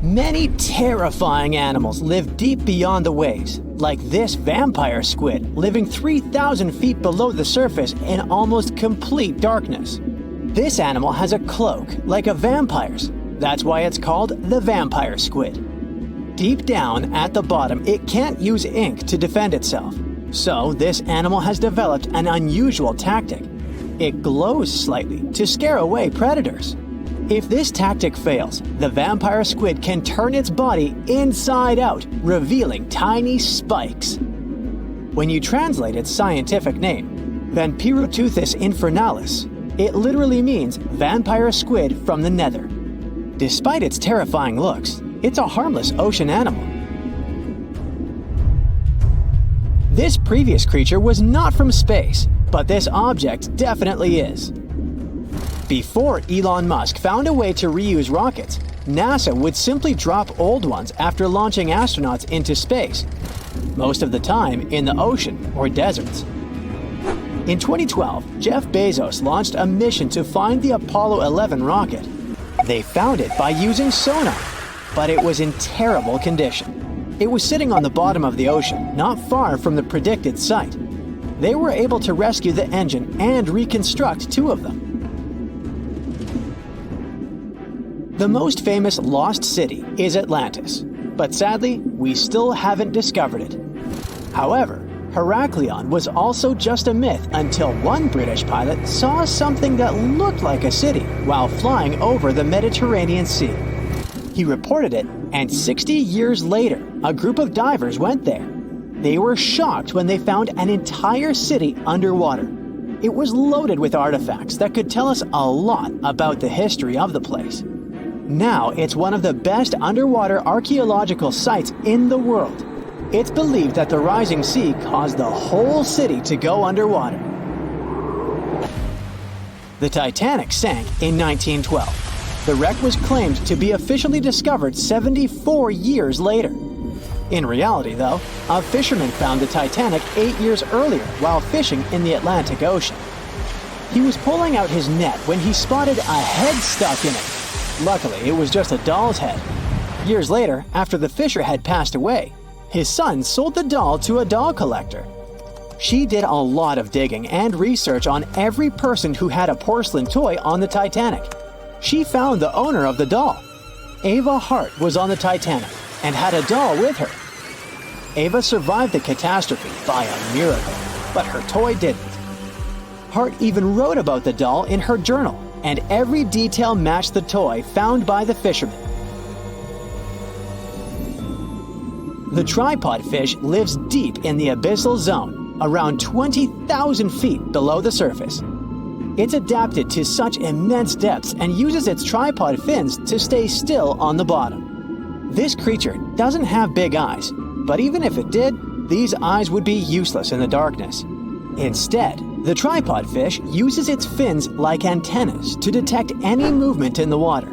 Many terrifying animals live deep beyond the waves, like this vampire squid living 3,000 feet below the surface in almost complete darkness. This animal has a cloak like a vampire's. That's why it's called the vampire squid. Deep down at the bottom, it can't use ink to defend itself. So this animal has developed an unusual tactic. It glows slightly to scare away predators. If this tactic fails, the vampire squid can turn its body inside out, revealing tiny spikes. When you translate its scientific name, Vampiroteuthis infernalis, it literally means vampire squid from the nether. Despite its terrifying looks, it's a harmless ocean animal. This previous creature was not from space, but this object definitely is. Before Elon Musk found a way to reuse rockets, NASA would simply drop old ones after launching astronauts into space, most of the time in the ocean or deserts. In 2012, Jeff Bezos launched a mission to find the Apollo 11 rocket. They found it by using sonar, but it was in terrible condition. It was sitting on the bottom of the ocean, not far from the predicted site. They were able to rescue the engine and reconstruct 2 of them. The most famous lost city is Atlantis, but sadly, we still haven't discovered it. However, Heraklion was also just a myth until one British pilot saw something that looked like a city while flying over the Mediterranean Sea. He reported it, and 60 years later, a group of divers went there. They were shocked when they found an entire city underwater. It was loaded with artifacts that could tell us a lot about the history of the place. Now it's one of the best underwater archaeological sites in the world. It's believed that the rising sea caused the whole city to go underwater. The Titanic sank in 1912. The wreck was claimed to be officially discovered 74 years later. In reality, though, a fisherman found the Titanic 8 years earlier while fishing in the Atlantic Ocean. He was pulling out his net when he spotted a head stuck in it. Luckily, it was just a doll's head. Years later, after the fisher had passed away, his son sold the doll to a doll collector. She did a lot of digging and research on every person who had a porcelain toy on the Titanic. She found the owner of the doll. Ava Hart was on the Titanic and had a doll with her. Ava survived the catastrophe by a miracle, but her toy didn't. Hart even wrote about the doll in her journal, and every detail matched the toy found by the fisherman. The tripod fish lives deep in the abyssal zone, around 20,000 feet below the surface. It's adapted to such immense depths and uses its tripod fins to stay still on the bottom. This creature doesn't have big eyes, but even if it did, these eyes would be useless in the darkness. Instead, the tripod fish uses its fins like antennas to detect any movement in the water.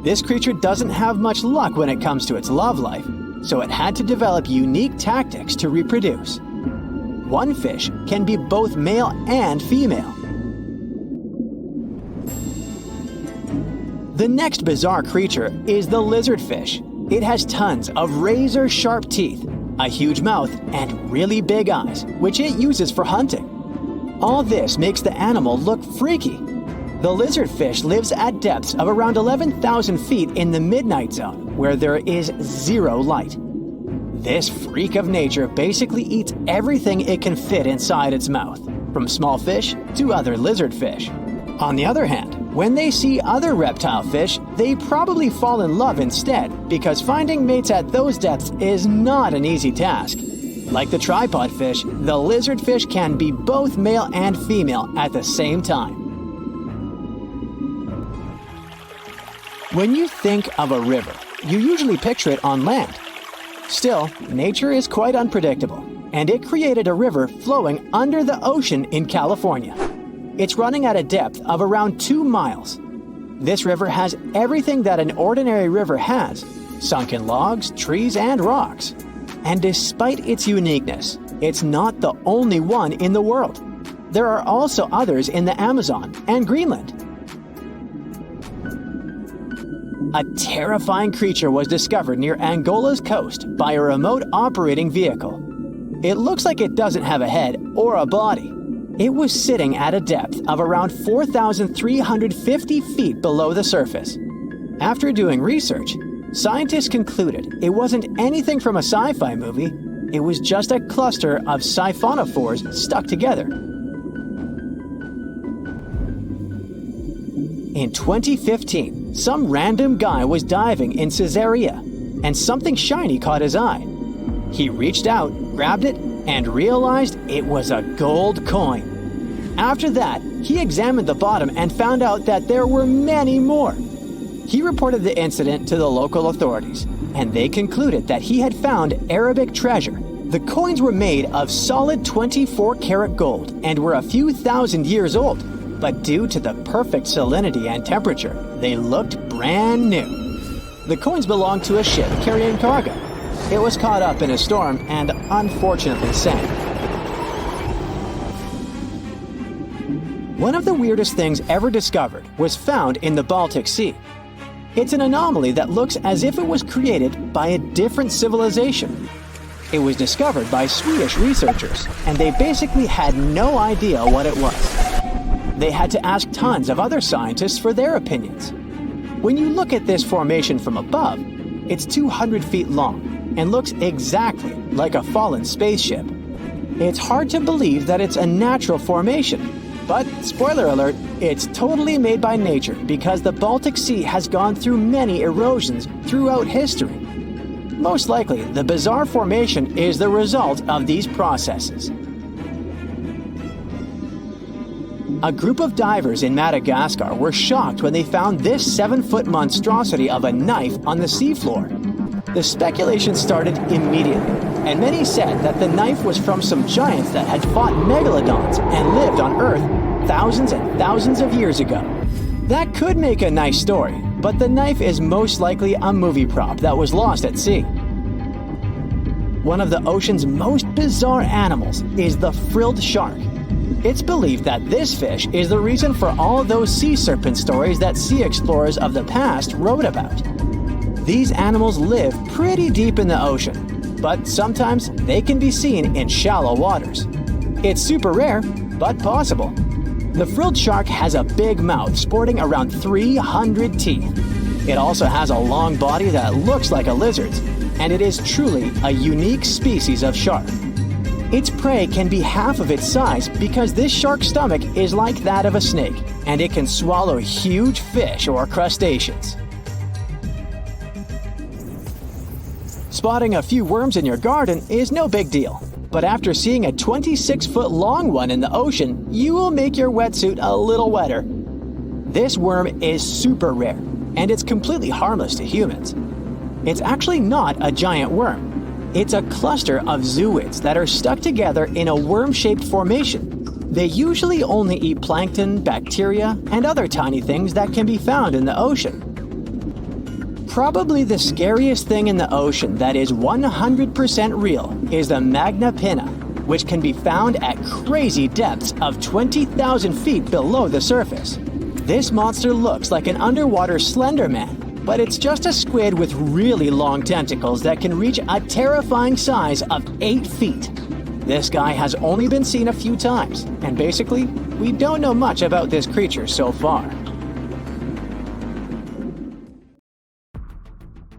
This creature doesn't have much luck when it comes to its love life, so it had to develop unique tactics to reproduce. One fish can be both male and female. The next bizarre creature is the lizardfish. It has tons of razor-sharp teeth, a huge mouth, and really big eyes, which it uses for hunting. All this makes the animal look freaky. The lizardfish lives at depths of around 11,000 feet in the midnight zone, where there is zero light. This freak of nature basically eats everything it can fit inside its mouth, from small fish to other lizardfish. On the other hand, when they see other reptile fish, they probably fall in love instead, because finding mates at those depths is not an easy task. Like the tripod fish, the lizardfish can be both male and female at the same time. When you think of a river, you usually picture it on land. Still, nature is quite unpredictable, and it created a river flowing under the ocean in California. It's running at a depth of around 2 miles. This river has everything that an ordinary river has: sunken logs, trees, and rocks. And despite its uniqueness, it's not the only one in the world. There are also others in the Amazon and Greenland. A terrifying creature was discovered near Angola's coast by a remote operating vehicle. It looks like it doesn't have a head or a body. It was sitting at a depth of around 4,350 feet below the surface. After doing research, scientists concluded it wasn't anything from a sci-fi movie. It was just a cluster of siphonophores stuck together. In 2015, some random guy was diving in Caesarea, and something shiny caught his eye. He reached out, grabbed it, and realized it was a gold coin. After that, he examined the bottom and found out that there were many more. He reported the incident to the local authorities, and they concluded that he had found Arabic treasure. The coins were made of solid 24-karat gold and were a few thousand years old, but due to the perfect salinity and temperature, they looked brand new. The coins belonged to a ship carrying cargo. It was caught up in a storm and unfortunately sank. One of the weirdest things ever discovered was found in the Baltic Sea. It's an anomaly that looks as if it was created by a different civilization. It was discovered by Swedish researchers, and they basically had no idea what it was. They had to ask tons of other scientists for their opinions. When you look at this formation from above, it's 200 feet long and looks exactly like a fallen spaceship. It's hard to believe that it's a natural formation, but spoiler alert, it's totally made by nature because the Baltic Sea has gone through many erosions throughout history. Most likely, the bizarre formation is the result of these processes. A group of divers in Madagascar were shocked when they found this 7-foot monstrosity of a knife on the seafloor. The speculation started immediately, and many said that the knife was from some giants that had fought megalodons and lived on Earth thousands and thousands of years ago. That could make a nice story, but the knife is most likely a movie prop that was lost at sea. One of the ocean's most bizarre animals is the frilled shark. It's believed that this fish is the reason for all those sea serpent stories that sea explorers of the past wrote about. These animals live pretty deep in the ocean, but sometimes they can be seen in shallow waters. It's super rare, but possible. The frilled shark has a big mouth sporting around 300 teeth. It also has a long body that looks like a lizard's, and it is truly a unique species of shark. Its prey can be half of its size because this shark's stomach is like that of a snake, and it can swallow huge fish or crustaceans. Spotting a few worms in your garden is no big deal, but after seeing a 26-foot long one in the ocean, you will make your wetsuit a little wetter. This worm is super rare, and it's completely harmless to humans. It's actually not a giant worm. It's a cluster of zooids that are stuck together in a worm-shaped formation. They usually only eat plankton, bacteria, and other tiny things that can be found in the ocean. Probably the scariest thing in the ocean that is 100% real is the magna pinna, which can be found at crazy depths of 20,000 feet below the surface. This monster looks like an underwater Slender Man, but it's just a squid with really long tentacles that can reach a terrifying size of 8 feet. This guy has only been seen a few times, and basically, we don't know much about this creature so far.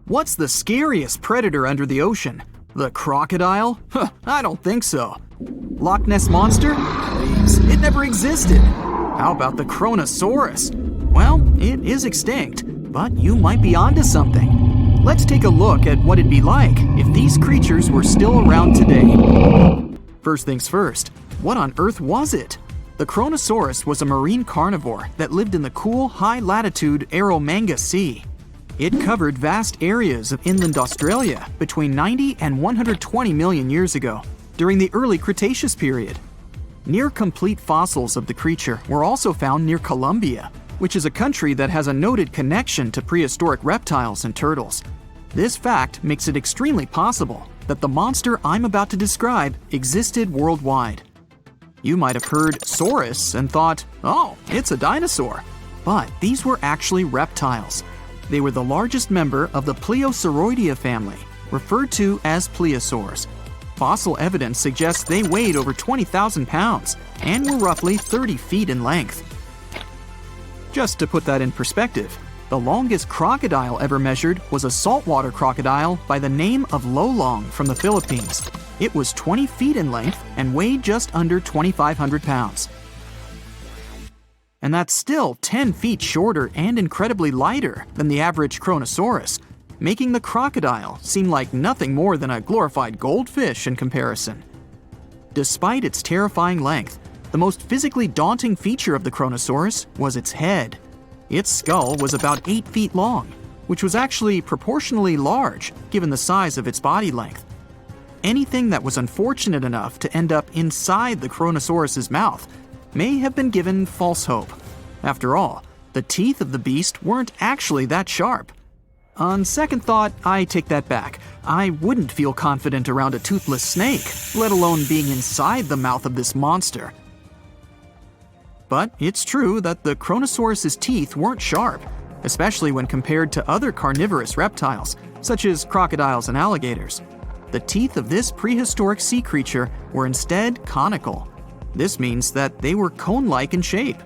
What's the scariest predator under the ocean? The crocodile? Huh, I don't think so. Loch Ness Monster? Please, it never existed. How about the Kronosaurus? Well, it is extinct, but you might be onto something. Let's take a look at what it'd be like if these creatures were still around today. First things first, what on earth was it? The Kronosaurus was a marine carnivore that lived in the cool, high-latitude Eromanga Sea. It covered vast areas of inland Australia between 90 and 120 million years ago, during the early Cretaceous period. Near-complete fossils of the creature were also found near Colombia, which is a country that has a noted connection to prehistoric reptiles and turtles. This fact makes it extremely possible that the monster I'm about to describe existed worldwide. You might have heard saurus and thought, oh, it's a dinosaur. But these were actually reptiles. They were the largest member of the Plesiosauridae family, referred to as plesiosaurs. Fossil evidence suggests they weighed over 20,000 pounds and were roughly 30 feet in length. Just to put that in perspective, the longest crocodile ever measured was a saltwater crocodile by the name of Lolong from the Philippines. It was 20 feet in length and weighed just under 2,500 pounds. And that's still 10 feet shorter and incredibly lighter than the average Kronosaurus, making the crocodile seem like nothing more than a glorified goldfish in comparison. Despite its terrifying length, the most physically daunting feature of the Kronosaurus was its head. Its skull was about 8 feet long, which was actually proportionally large given the size of its body length. Anything that was unfortunate enough to end up inside the Kronosaurus's mouth may have been given false hope. After all, the teeth of the beast weren't actually that sharp. On second thought, I take that back. I wouldn't feel confident around a toothless snake, let alone being inside the mouth of this monster. But it's true that the Kronosaurus's teeth weren't sharp, especially when compared to other carnivorous reptiles, such as crocodiles and alligators. The teeth of this prehistoric sea creature were instead conical. This means that they were cone-like in shape.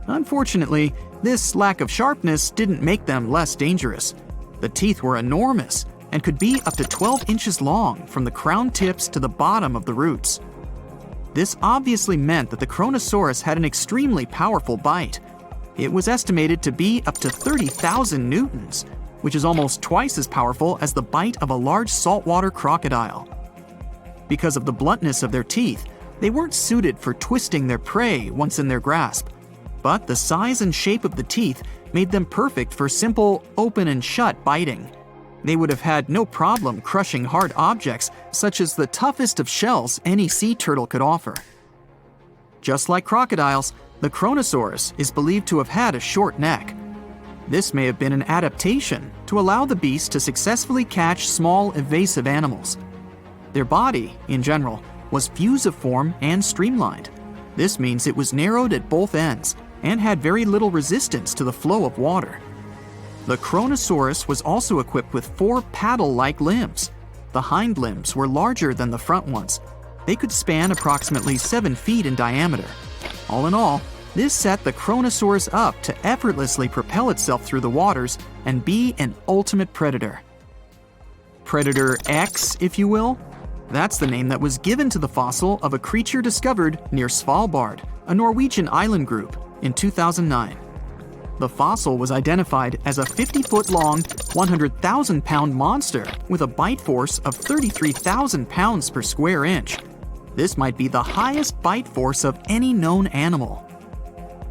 Unfortunately, this lack of sharpness didn't make them less dangerous. The teeth were enormous and could be up to 12 inches long from the crown tips to the bottom of the roots. This obviously meant that the Kronosaurus had an extremely powerful bite. It was estimated to be up to 30,000 newtons, which is almost twice as powerful as the bite of a large saltwater crocodile. Because of the bluntness of their teeth, they weren't suited for twisting their prey once in their grasp, but the size and shape of the teeth made them perfect for simple open and shut biting. They would have had no problem crushing hard objects such as the toughest of shells any sea turtle could offer. Just like crocodiles, the Kronosaurus is believed to have had a short neck. This may have been an adaptation to allow the beast to successfully catch small, evasive animals. Their body, in general, was fusiform and streamlined. This means it was narrowed at both ends and had very little resistance to the flow of water. The Kronosaurus was also equipped with 4 paddle-like limbs. The hind limbs were larger than the front ones. They could span approximately 7 feet in diameter. All in all, this set the Kronosaurus up to effortlessly propel itself through the waters and be an ultimate predator. Predator X, if you will? That's the name that was given to the fossil of a creature discovered near Svalbard, a Norwegian island group, in 2009. The fossil was identified as a 50-foot-long, 100,000-pound monster with a bite force of 33,000 pounds per square inch. This might be the highest bite force of any known animal.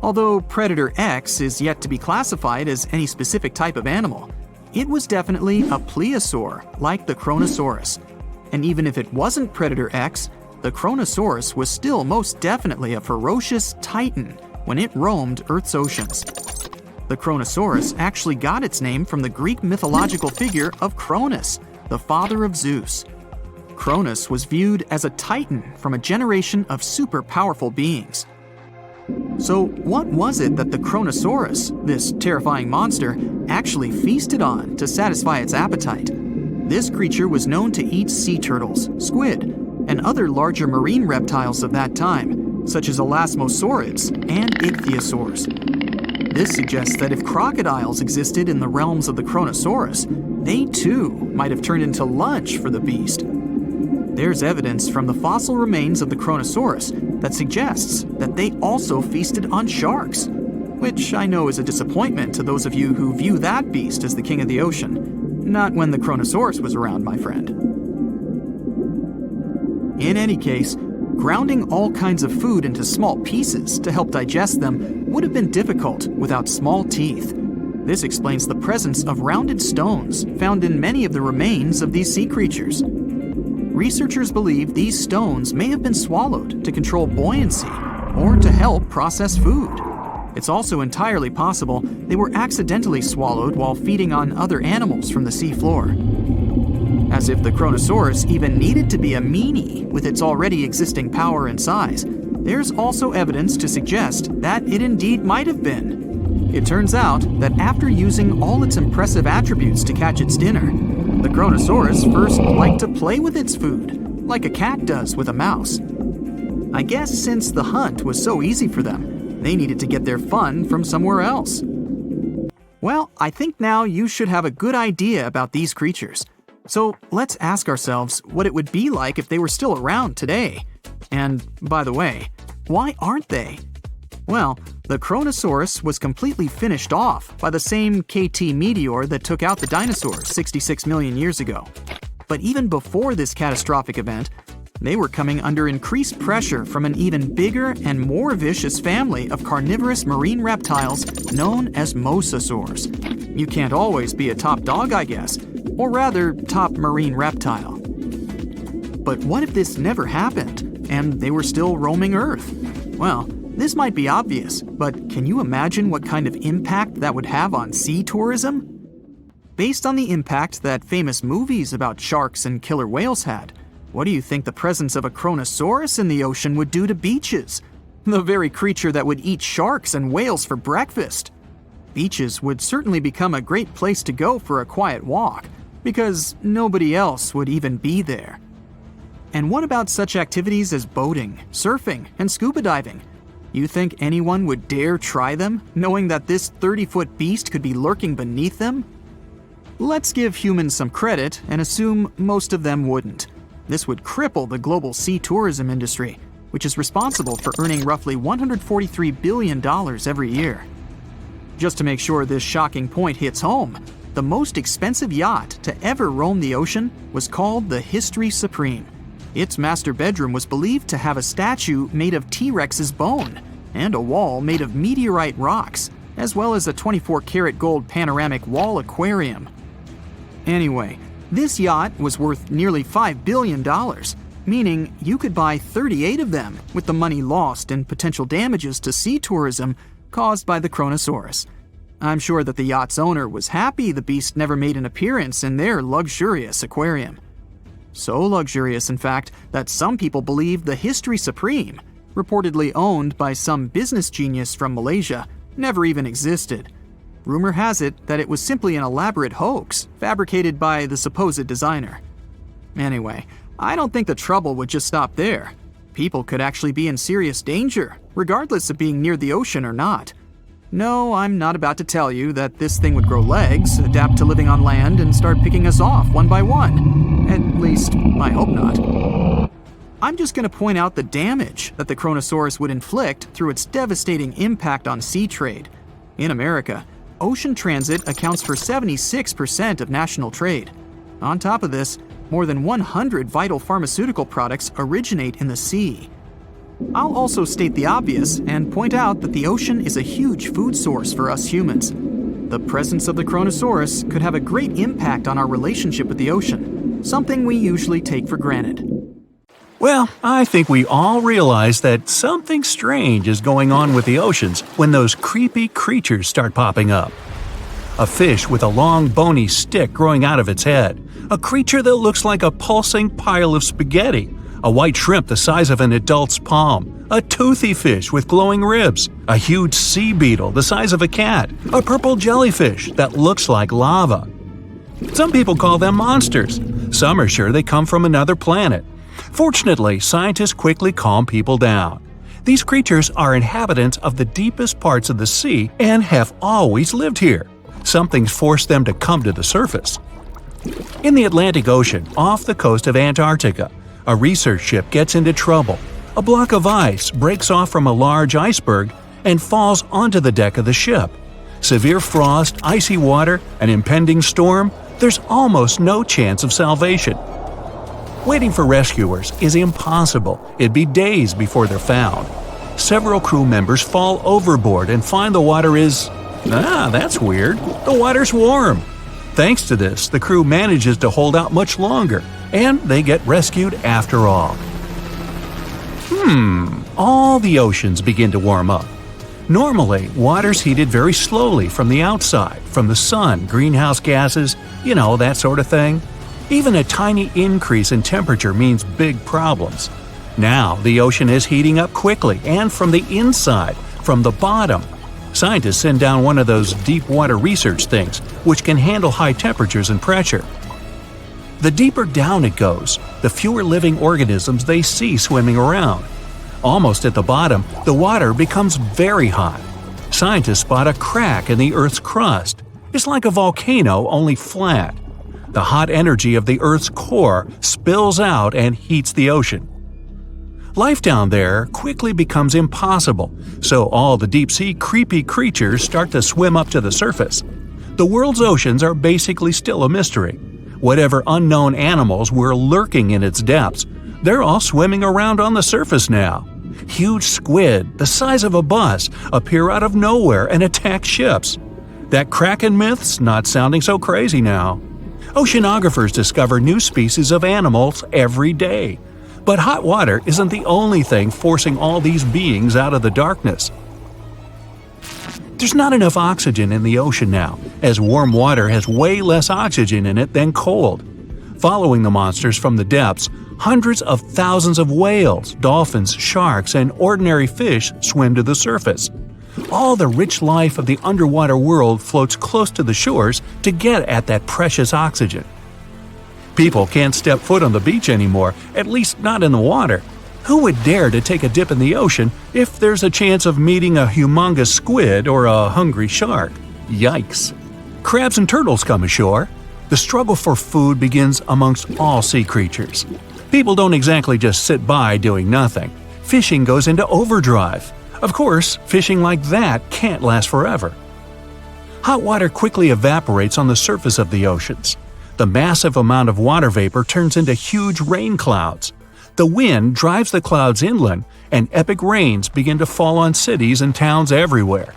Although Predator X is yet to be classified as any specific type of animal, it was definitely a plesiosaur like the Kronosaurus. And even if it wasn't Predator X, the Kronosaurus was still most definitely a ferocious titan when it roamed Earth's oceans. The Kronosaurus actually got its name from the Greek mythological figure of Cronus, the father of Zeus. Cronus was viewed as a titan from a generation of super powerful beings. So what was it that the Kronosaurus, this terrifying monster, actually feasted on to satisfy its appetite? This creature was known to eat sea turtles, squid, and other larger marine reptiles of that time, such as elasmosaurids and ichthyosaurs. This suggests that if crocodiles existed in the realms of the Kronosaurus, they too might have turned into lunch for the beast. There's evidence from the fossil remains of the Kronosaurus that suggests that they also feasted on sharks, which I know is a disappointment to those of you who view that beast as the king of the ocean. Not when the Kronosaurus was around, my friend. In any case, grounding all kinds of food into small pieces to help digest them would have been difficult without small teeth. This explains the presence of rounded stones found in many of the remains of these sea creatures. Researchers believe these stones may have been swallowed to control buoyancy or to help process food. It's also entirely possible they were accidentally swallowed while feeding on other animals from the seafloor. As if the Kronosaurus even needed to be a meanie with its already existing power and size, there's also evidence to suggest that it indeed might have been. It turns out that after using all its impressive attributes to catch its dinner, the Kronosaurus first liked to play with its food, like a cat does with a mouse. I guess since the hunt was so easy for them, they needed to get their fun from somewhere else. Well, I think now you should have a good idea about these creatures. So let's ask ourselves what it would be like if they were still around today. And by the way, why aren't they? Well, the Kronosaurus was completely finished off by the same KT meteor that took out the dinosaurs 66 million years ago. But even before this catastrophic event, they were coming under increased pressure from an even bigger and more vicious family of carnivorous marine reptiles known as mosasaurs. You can't always be a top dog, I guess, or rather, top marine reptile. But what if this never happened, and they were still roaming Earth? Well, this might be obvious, but can you imagine what kind of impact that would have on sea tourism? Based on the impact that famous movies about sharks and killer whales had, what do you think the presence of a Kronosaurus in the ocean would do to beaches? The very creature that would eat sharks and whales for breakfast. Beaches would certainly become a great place to go for a quiet walk, because nobody else would even be there. And what about such activities as boating, surfing, and scuba diving? You think anyone would dare try them, knowing that this 30-foot beast could be lurking beneath them? Let's give humans some credit and assume most of them wouldn't. This would cripple the global sea tourism industry, which is responsible for earning roughly $143 billion every year. Just to make sure this shocking point hits home, the most expensive yacht to ever roam the ocean was called the History Supreme. Its master bedroom was believed to have a statue made of T-Rex's bone and a wall made of meteorite rocks, as well as a 24-karat gold panoramic wall aquarium. Anyway, this yacht was worth nearly $5 billion, meaning you could buy 38 of them with the money lost in potential damages to sea tourism caused by the Kronosaurus. I'm sure that the yacht's owner was happy the beast never made an appearance in their luxurious aquarium. So luxurious, in fact, that some people believe the History Supreme, reportedly owned by some business genius from Malaysia, never even existed. Rumor has it that it was simply an elaborate hoax fabricated by the supposed designer. Anyway, I don't think the trouble would just stop there. People could actually be in serious danger, regardless of being near the ocean or not. No, I'm not about to tell you that this thing would grow legs, adapt to living on land, and start picking us off one by one. At least, I hope not. I'm just going to point out the damage that the Kronosaurus would inflict through its devastating impact on sea trade. In America, ocean transit accounts for 76% of national trade. On top of this, more than 100 vital pharmaceutical products originate in the sea. I'll also state the obvious and point out that the ocean is a huge food source for us humans. The presence of the Kronosaurus could have a great impact on our relationship with the ocean, something we usually take for granted. Well, I think we all realize that something strange is going on with the oceans when those creepy creatures start popping up. A fish with a long bony stick growing out of its head, a creature that looks like a pulsing pile of spaghetti, a white shrimp the size of an adult's palm, a toothy fish with glowing ribs, a huge sea beetle the size of a cat, a purple jellyfish that looks like lava. Some people call them monsters. Some are sure they come from another planet. Fortunately, scientists quickly calm people down. These creatures are inhabitants of the deepest parts of the sea and have always lived here. Something's forced them to come to the surface. In the Atlantic Ocean, off the coast of Antarctica, a research ship gets into trouble. A block of ice breaks off from a large iceberg and falls onto the deck of the ship. Severe frost, icy water, an impending storm, there's almost no chance of salvation. Waiting for rescuers is impossible. It'd be days before they're found. Several crew members fall overboard and find the water is… that's weird. The water's warm. Thanks to this, the crew manages to hold out much longer, and they get rescued after all. All the oceans begin to warm up. Normally, water's heated very slowly from the outside, from the sun, greenhouse gases, that sort of thing. Even a tiny increase in temperature means big problems. Now, the ocean is heating up quickly and from the inside, from the bottom. Scientists send down one of those deep water research things, which can handle high temperatures and pressure. The deeper down it goes, the fewer living organisms they see swimming around. Almost at the bottom, the water becomes very hot. Scientists spot a crack in the Earth's crust. It's like a volcano, only flat. The hot energy of the Earth's core spills out and heats the ocean. Life down there quickly becomes impossible, so all the deep-sea creepy creatures start to swim up to the surface. The world's oceans are basically still a mystery. Whatever unknown animals were lurking in its depths, they're all swimming around on the surface now. Huge squid, the size of a bus, appear out of nowhere and attack ships. That Kraken myth's not sounding so crazy now. Oceanographers discover new species of animals every day. But hot water isn't the only thing forcing all these beings out of the darkness. There's not enough oxygen in the ocean now, as warm water has way less oxygen in it than cold. Following the monsters from the depths, hundreds of thousands of whales, dolphins, sharks, and ordinary fish swim to the surface. All the rich life of the underwater world floats close to the shores to get at that precious oxygen. People can't step foot on the beach anymore, at least not in the water. Who would dare to take a dip in the ocean if there's a chance of meeting a humongous squid or a hungry shark? Yikes. Crabs and turtles come ashore. The struggle for food begins amongst all sea creatures. People don't exactly just sit by doing nothing. Fishing goes into overdrive. Of course, fishing like that can't last forever. Hot water quickly evaporates on the surface of the oceans. The massive amount of water vapor turns into huge rain clouds. The wind drives the clouds inland, and epic rains begin to fall on cities and towns everywhere.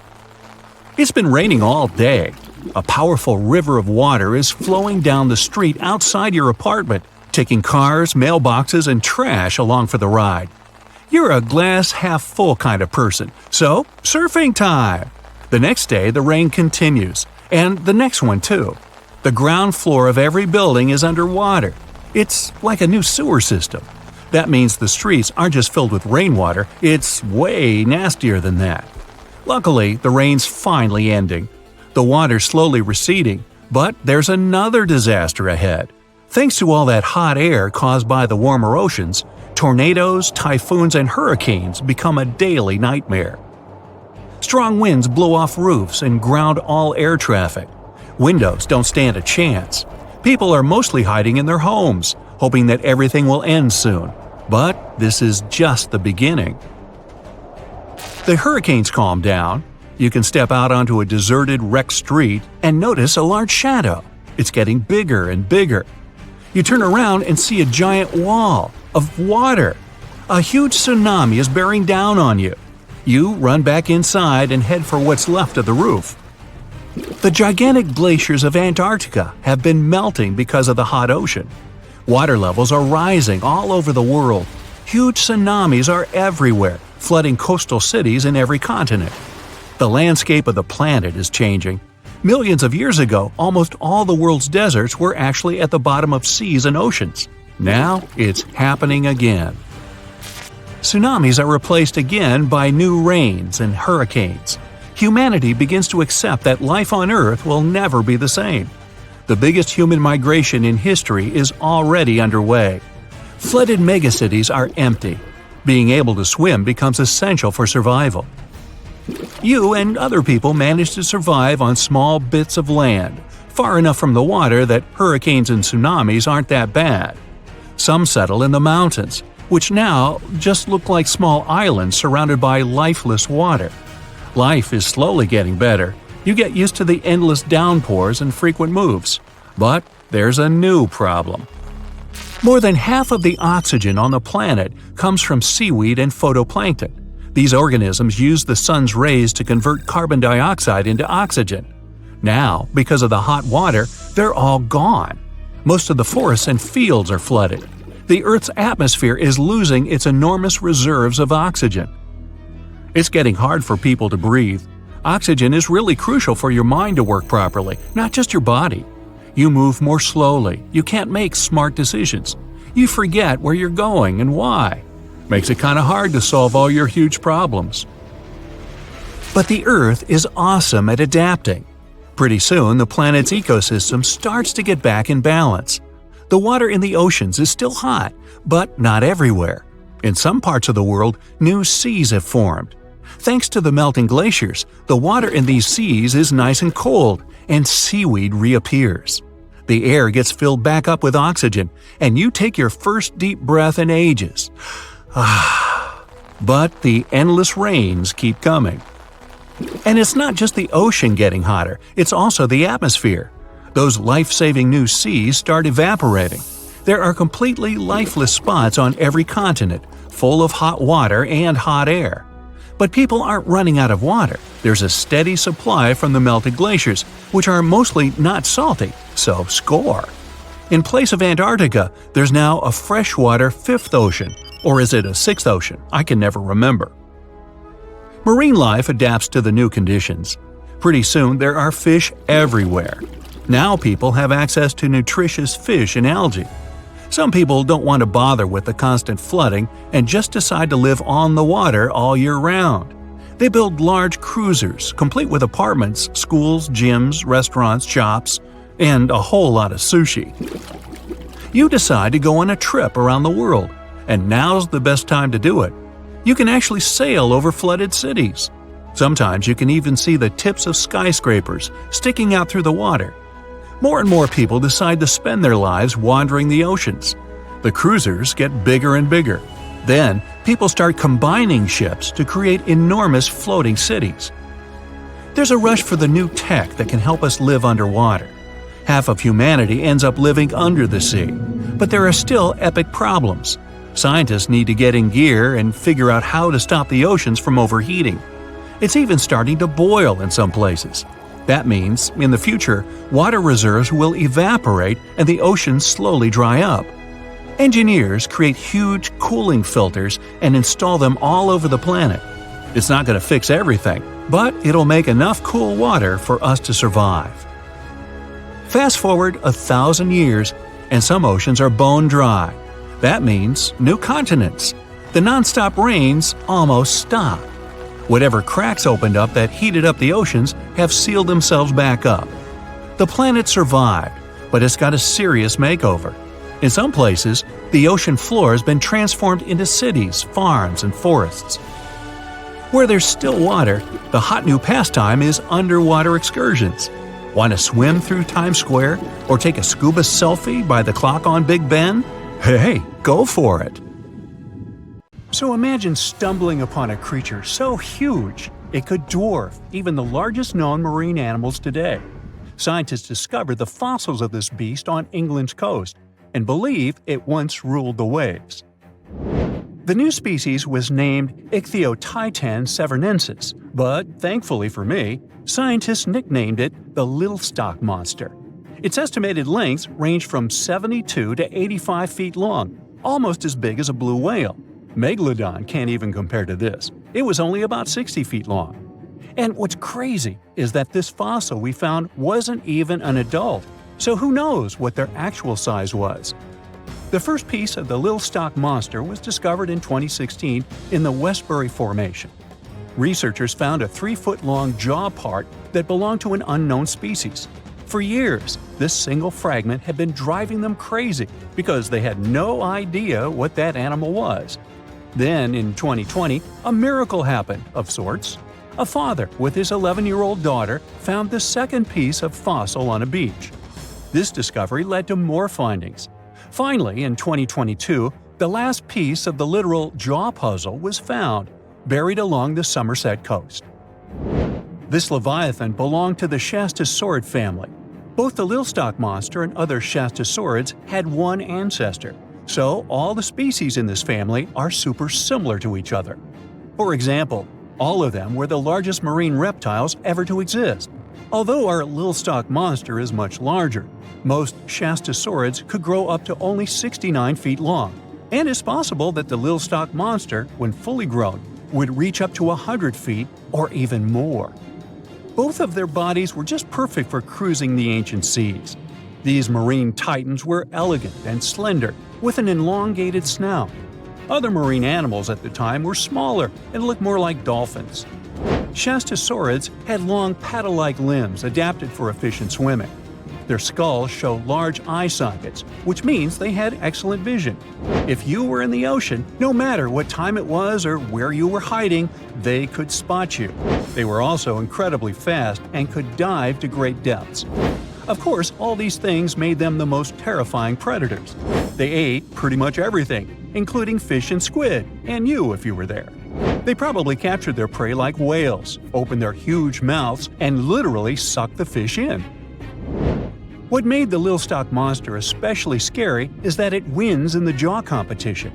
It's been raining all day. A powerful river of water is flowing down the street outside your apartment, taking cars, mailboxes, and trash along for the ride. You're a glass half full kind of person, so surfing time! The next day, the rain continues, and the next one too. The ground floor of every building is underwater. It's like a new sewer system. That means the streets aren't just filled with rainwater, it's way nastier than that. Luckily, the rain's finally ending. The water's slowly receding, but there's another disaster ahead. Thanks to all that hot air caused by the warmer oceans, tornadoes, typhoons, and hurricanes become a daily nightmare. Strong winds blow off roofs and ground all air traffic. Windows don't stand a chance. People are mostly hiding in their homes, hoping that everything will end soon. But this is just the beginning. The hurricanes calm down. You can step out onto a deserted, wrecked street and notice a large shadow. It's getting bigger and bigger. You turn around and see a giant wall of water. A huge tsunami is bearing down on you. You run back inside and head for what's left of the roof. The gigantic glaciers of Antarctica have been melting because of the hot ocean. Water levels are rising all over the world. Huge tsunamis are everywhere, flooding coastal cities in every continent. The landscape of the planet is changing. Millions of years ago, almost all the world's deserts were actually at the bottom of seas and oceans. Now it's happening again. Tsunamis are replaced again by new rains and hurricanes. Humanity begins to accept that life on Earth will never be the same. The biggest human migration in history is already underway. Flooded megacities are empty. Being able to swim becomes essential for survival. You and other people manage to survive on small bits of land, far enough from the water that hurricanes and tsunamis aren't that bad. Some settle in the mountains, which now just look like small islands surrounded by lifeless water. Life is slowly getting better. You get used to the endless downpours and frequent moves. But there's a new problem. More than half of the oxygen on the planet comes from seaweed and phytoplankton. These organisms use the sun's rays to convert carbon dioxide into oxygen. Now, because of the hot water, they're all gone. Most of the forests and fields are flooded. The Earth's atmosphere is losing its enormous reserves of oxygen. It's getting hard for people to breathe. Oxygen is really crucial for your mind to work properly, not just your body. You move more slowly. You can't make smart decisions. You forget where you're going and why. Makes it kind of hard to solve all your huge problems. But the Earth is awesome at adapting. Pretty soon, the planet's ecosystem starts to get back in balance. The water in the oceans is still hot, but not everywhere. In some parts of the world, new seas have formed. Thanks to the melting glaciers, the water in these seas is nice and cold, and seaweed reappears. The air gets filled back up with oxygen, and you take your first deep breath in ages. But the endless rains keep coming. And it's not just the ocean getting hotter, it's also the atmosphere. Those life-saving new seas start evaporating. There are completely lifeless spots on every continent, full of hot water and hot air. But people aren't running out of water. There's a steady supply from the melted glaciers, which are mostly not salty, so score. In place of Antarctica, there's now a freshwater fifth ocean. Or is it a sixth ocean? I can never remember. Marine life adapts to the new conditions. Pretty soon, there are fish everywhere. Now people have access to nutritious fish and algae. Some people don't want to bother with the constant flooding and just decide to live on the water all year round. They build large cruisers, complete with apartments, schools, gyms, restaurants, shops, and a whole lot of sushi. You decide to go on a trip around the world, and now's the best time to do it. You can actually sail over flooded cities. Sometimes you can even see the tips of skyscrapers sticking out through the water. More and more people decide to spend their lives wandering the oceans. The cruisers get bigger and bigger. Then, people start combining ships to create enormous floating cities. There's a rush for the new tech that can help us live underwater. Half of humanity ends up living under the sea, but there are still epic problems. Scientists need to get in gear and figure out how to stop the oceans from overheating. It's even starting to boil in some places. That means, in the future, water reserves will evaporate and the oceans slowly dry up. Engineers create huge cooling filters and install them all over the planet. It's not going to fix everything, but it'll make enough cool water for us to survive. Fast forward 1,000 years, and some oceans are bone dry. That means new continents. The nonstop rains almost stop. Whatever cracks opened up that heated up the oceans have sealed themselves back up. The planet survived, but it's got a serious makeover. In some places, the ocean floor has been transformed into cities, farms, and forests. Where there's still water, the hot new pastime is underwater excursions. Want to swim through Times Square or take a scuba selfie by the clock on Big Ben? Hey, go for it! So imagine stumbling upon a creature so huge it could dwarf even the largest known marine animals today. Scientists discovered the fossils of this beast on England's coast and believe it once ruled the waves. The new species was named Ichthyotitan severnensis, but thankfully for me, scientists nicknamed it the Little Stock Monster. Its estimated lengths range from 72 to 85 feet long, almost as big as a blue whale. Megalodon can't even compare to this. It was only about 60 feet long. And what's crazy is that this fossil we found wasn't even an adult, so who knows what their actual size was. The first piece of the Little Stock Monster was discovered in 2016 in the Westbury Formation. Researchers found a 3-foot-long jaw part that belonged to an unknown species. For years, this single fragment had been driving them crazy because they had no idea what that animal was. Then, in 2020, a miracle happened, of sorts. A father with his 11-year-old daughter found the second piece of fossil on a beach. This discovery led to more findings. Finally, in 2022, the last piece of the literal jaw puzzle was found, buried along the Somerset coast. This leviathan belonged to the Shastasaurid family. Both the Little Stock Monster and other Shastasaurids had one ancestor, so all the species in this family are super similar to each other. For example, all of them were the largest marine reptiles ever to exist. Although our Little Stock Monster is much larger, most Shastasaurids could grow up to only 69 feet long, and it's possible that the Little Stock Monster, when fully grown, would reach up to 100 feet or even more. Both of their bodies were just perfect for cruising the ancient seas. These marine titans were elegant and slender, with an elongated snout. Other marine animals at the time were smaller and looked more like dolphins. Shastosaurids had long paddle-like limbs adapted for efficient swimming. Their skulls show large eye sockets, which means they had excellent vision. If you were in the ocean, no matter what time it was or where you were hiding, they could spot you. They were also incredibly fast and could dive to great depths. Of course, all these things made them the most terrifying predators. They ate pretty much everything, including fish and squid, and you if you were there. They probably captured their prey like whales, opened their huge mouths, and literally sucked the fish in. What made the little stock monster especially scary is that it wins in the jaw competition.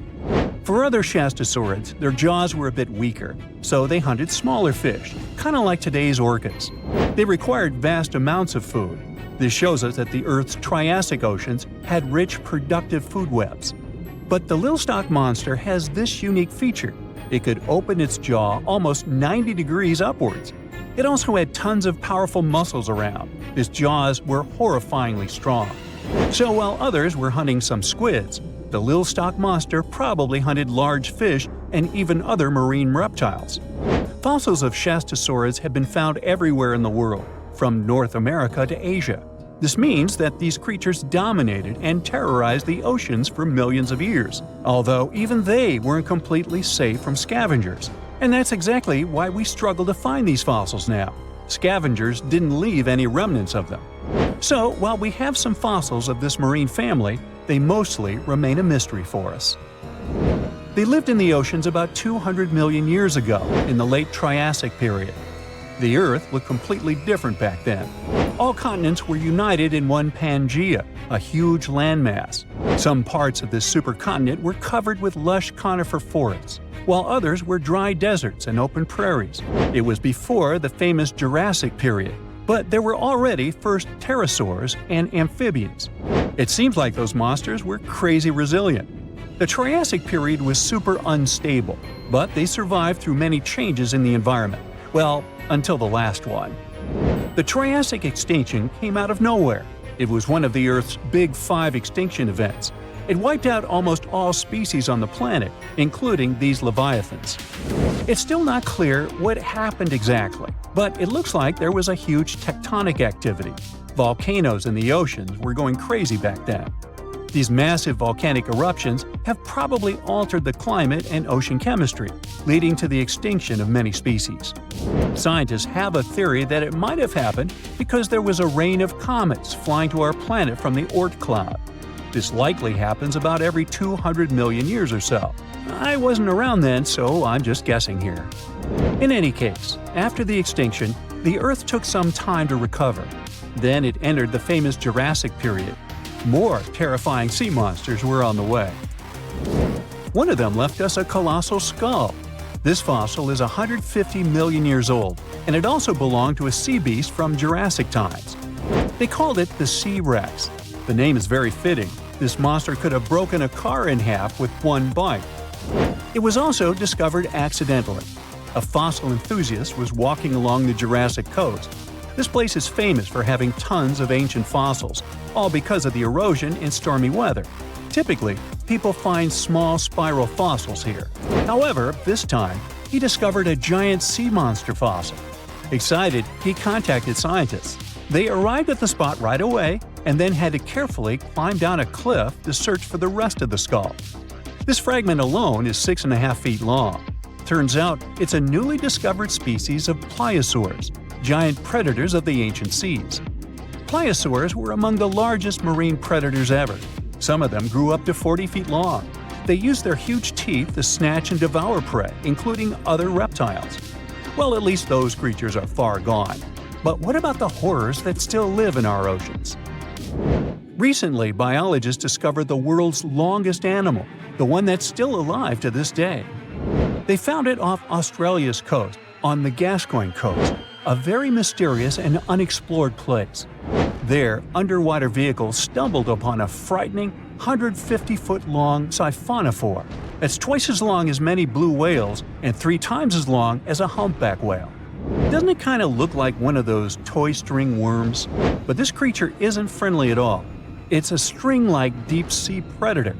For other shastosaurids, their jaws were a bit weaker, so they hunted smaller fish, kind of like today's orcas. They required vast amounts of food. This shows us that the Earth's Triassic oceans had rich, productive food webs. But the little stock monster has this unique feature. It could open its jaw almost 90 degrees upwards. It also had tons of powerful muscles around. Its jaws were horrifyingly strong. So while others were hunting some squids, the little stock monster probably hunted large fish and even other marine reptiles. Fossils of shastosaurids have been found everywhere in the world, from North America to Asia. This means that these creatures dominated and terrorized the oceans for millions of years, although even they weren't completely safe from scavengers. And that's exactly why we struggle to find these fossils now. Scavengers didn't leave any remnants of them. So, while we have some fossils of this marine family, they mostly remain a mystery for us. They lived in the oceans about 200 million years ago, in the late Triassic period. The Earth looked completely different back then. All continents were united in one Pangaea, a huge landmass. Some parts of this supercontinent were covered with lush conifer forests, while others were dry deserts and open prairies. It was before the famous Jurassic period, but there were already first pterosaurs and amphibians. It seems like those monsters were crazy resilient. The Triassic period was super unstable, but they survived through many changes in the environment. Well, until the last one. The Triassic extinction came out of nowhere. It was one of the Earth's big 5 extinction events. It wiped out almost all species on the planet, including these leviathans. It's still not clear what happened exactly, but it looks like there was a huge tectonic activity. Volcanoes in the oceans were going crazy back then. These massive volcanic eruptions have probably altered the climate and ocean chemistry, leading to the extinction of many species. Scientists have a theory that it might have happened because there was a rain of comets flying to our planet from the Oort cloud. This likely happens about every 200 million years or so. I wasn't around then, so I'm just guessing here. In any case, after the extinction, the Earth took some time to recover. Then it entered the famous Jurassic period. More terrifying sea monsters were on the way. One of them left us a colossal skull. This fossil is 150 million years old, and it also belonged to a sea beast from Jurassic times. They called it the Sea Rex. The name is very fitting. This monster could have broken a car in half with one bite. It was also discovered accidentally. A fossil enthusiast was walking along the Jurassic coast. This place is famous for having tons of ancient fossils, all because of the erosion in stormy weather. Typically, people find small spiral fossils here. However, this time, he discovered a giant sea monster fossil. Excited, he contacted scientists. They arrived at the spot right away and then had to carefully climb down a cliff to search for the rest of the skull. This fragment alone is 6.5 feet long. Turns out, it's a newly discovered species of pliosaurs, giant predators of the ancient seas. Pliosaurs were among the largest marine predators ever. Some of them grew up to 40 feet long. They used their huge teeth to snatch and devour prey, including other reptiles. Well, at least those creatures are far gone. But what about the horrors that still live in our oceans? Recently, biologists discovered the world's longest animal, the one that's still alive to this day. They found it off Australia's coast, on the Gascoyne coast, a very mysterious and unexplored place. There, underwater vehicles stumbled upon a frightening 150-foot-long siphonophore. That's twice as long as many blue whales and 3 times as long as a humpback whale. Doesn't it kind of look like one of those toy string worms? But this creature isn't friendly at all. It's a string-like deep-sea predator.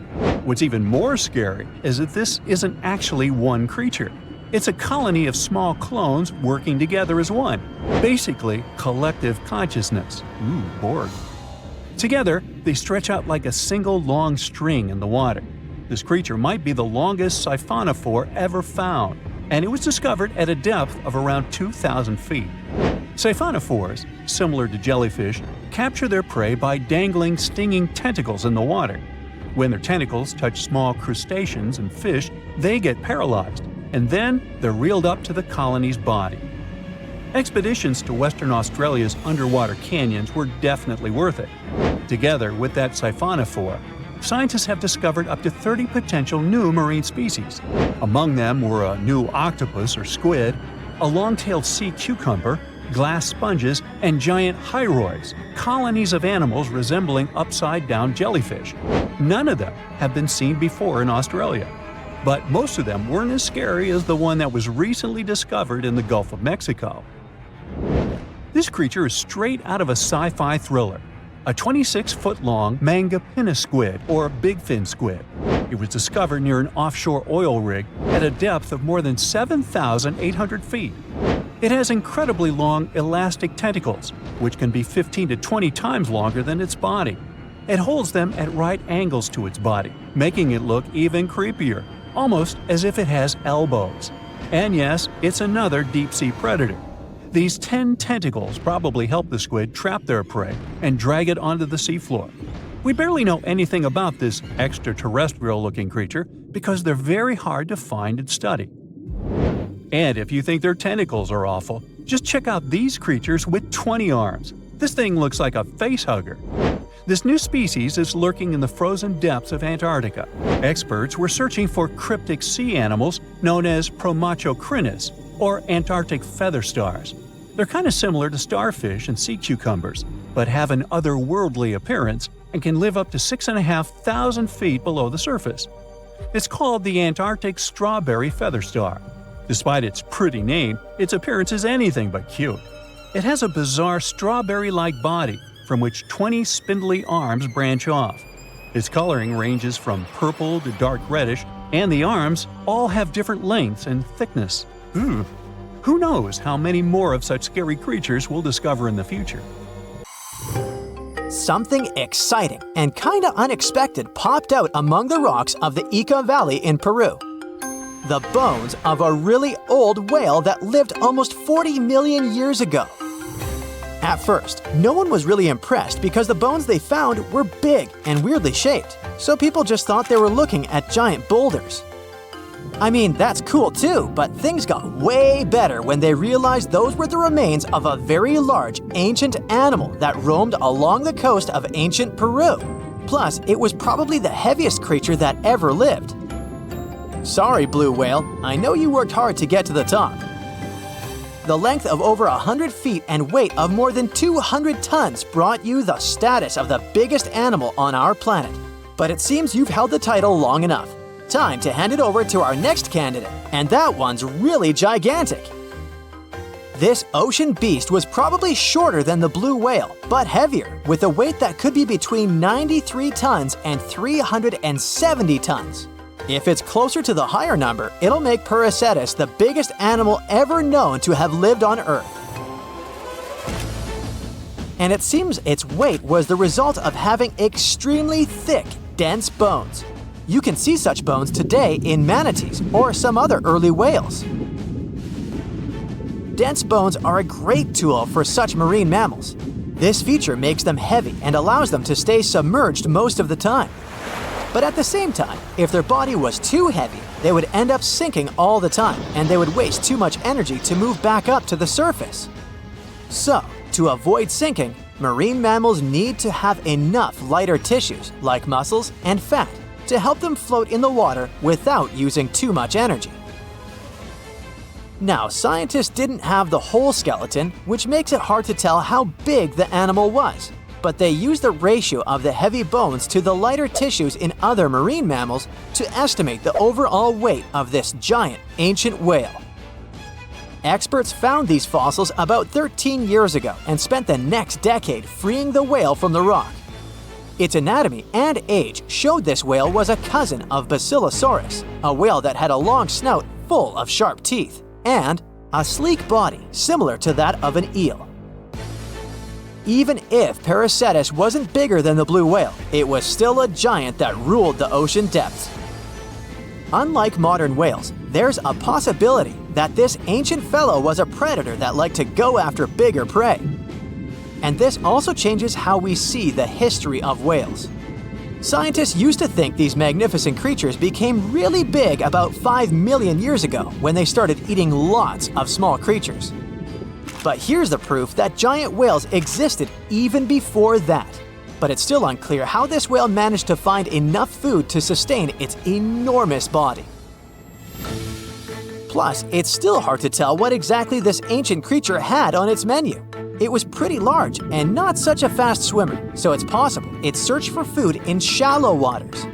What's even more scary is that this isn't actually one creature. It's a colony of small clones working together as one. Basically, collective consciousness. Ooh, Borg. Together, they stretch out like a single long string in the water. This creature might be the longest siphonophore ever found, and it was discovered at a depth of around 2,000 feet. Siphonophores, similar to jellyfish, capture their prey by dangling stinging tentacles in the water. When their tentacles touch small crustaceans and fish, they get paralyzed, and then they're reeled up to the colony's body. Expeditions to Western Australia's underwater canyons were definitely worth it. Together with that siphonophore, scientists have discovered up to 30 potential new marine species. Among them were a new octopus or squid, a long-tailed sea cucumber, glass sponges, and giant hyroids, colonies of animals resembling upside-down jellyfish. None of them have been seen before in Australia, but most of them weren't as scary as the one that was recently discovered in the Gulf of Mexico. This creature is straight out of a sci-fi thriller, a 26-foot-long mangapinna squid or bigfin squid. It was discovered near an offshore oil rig at a depth of more than 7,800 feet. It has incredibly long elastic tentacles, which can be 15 to 20 times longer than its body. It holds them at right angles to its body, making it look even creepier, almost as if it has elbows. And yes, it's another deep-sea predator. These 10 tentacles probably help the squid trap their prey and drag it onto the seafloor. We barely know anything about this extraterrestrial-looking creature because they're very hard to find and study. And if you think their tentacles are awful, just check out these creatures with 20 arms. This thing looks like a facehugger. This new species is lurking in the frozen depths of Antarctica. Experts were searching for cryptic sea animals known as Promachocrinus, or Antarctic feather stars. They're kind of similar to starfish and sea cucumbers, but have an otherworldly appearance and can live up to 6,500 feet below the surface. It's called the Antarctic strawberry feather star. Despite its pretty name, its appearance is anything but cute. It has a bizarre strawberry-like body from which 20 spindly arms branch off. Its coloring ranges from purple to dark reddish, and the arms all have different lengths and thickness. Who knows how many more of such scary creatures we'll discover in the future? Something exciting and kinda unexpected popped out among the rocks of the Ica Valley in Peru. The bones of a really old whale that lived almost 40 million years ago. At first, no one was really impressed because the bones they found were big and weirdly shaped, so people just thought they were looking at giant boulders. I mean, that's cool too, but things got way better when they realized those were the remains of a very large, ancient animal that roamed along the coast of ancient Peru. Plus, it was probably the heaviest creature that ever lived. Sorry, blue whale, I know you worked hard to get to the top. The length of over 100 feet and weight of more than 200 tons brought you the status of the biggest animal on our planet. But it seems you've held the title long enough. Time to hand it over to our next candidate, and that one's really gigantic. This ocean beast was probably shorter than the blue whale, but heavier, with a weight that could be between 93 tons and 370 tons. If it's closer to the higher number, it'll make Paracetus the biggest animal ever known to have lived on Earth. And it seems its weight was the result of having extremely thick, dense bones. You can see such bones today in manatees or some other early whales. Dense bones are a great tool for such marine mammals. This feature makes them heavy and allows them to stay submerged most of the time. But at the same time, if their body was too heavy, they would end up sinking all the time, and they would waste too much energy to move back up to the surface. So, to avoid sinking, marine mammals need to have enough lighter tissues, like muscles and fat, to help them float in the water without using too much energy. Now, scientists didn't have the whole skeleton, which makes it hard to tell how big the animal was. But they used the ratio of the heavy bones to the lighter tissues in other marine mammals to estimate the overall weight of this giant ancient whale. Experts found these fossils about 13 years ago and spent the next decade freeing the whale from the rock. Its anatomy and age showed this whale was a cousin of Basilosaurus, a whale that had a long snout full of sharp teeth, and a sleek body similar to that of an eel. Even if Paracetus wasn't bigger than the blue whale, it was still a giant that ruled the ocean depths. Unlike modern whales, there's a possibility that this ancient fellow was a predator that liked to go after bigger prey. And this also changes how we see the history of whales. Scientists used to think these magnificent creatures became really big about 5 million years ago when they started eating lots of small creatures. But here's the proof that giant whales existed even before that. But it's still unclear how this whale managed to find enough food to sustain its enormous body. Plus, it's still hard to tell what exactly this ancient creature had on its menu. It was pretty large and not such a fast swimmer, so it's possible it searched for food in shallow waters.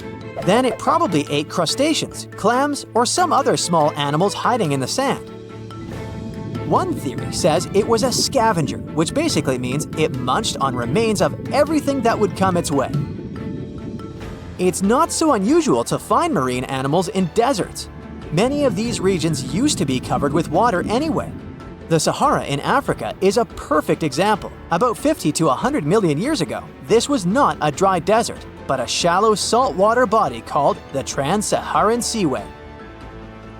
Then it probably ate crustaceans, clams, or some other small animals hiding in the sand. One theory says it was a scavenger, which basically means it munched on remains of everything that would come its way. It's not so unusual to find marine animals in deserts. Many of these regions used to be covered with water anyway. The Sahara in Africa is a perfect example. About 50 to 100 million years ago, this was not a dry desert, but a shallow saltwater body called the Trans-Saharan Seaway.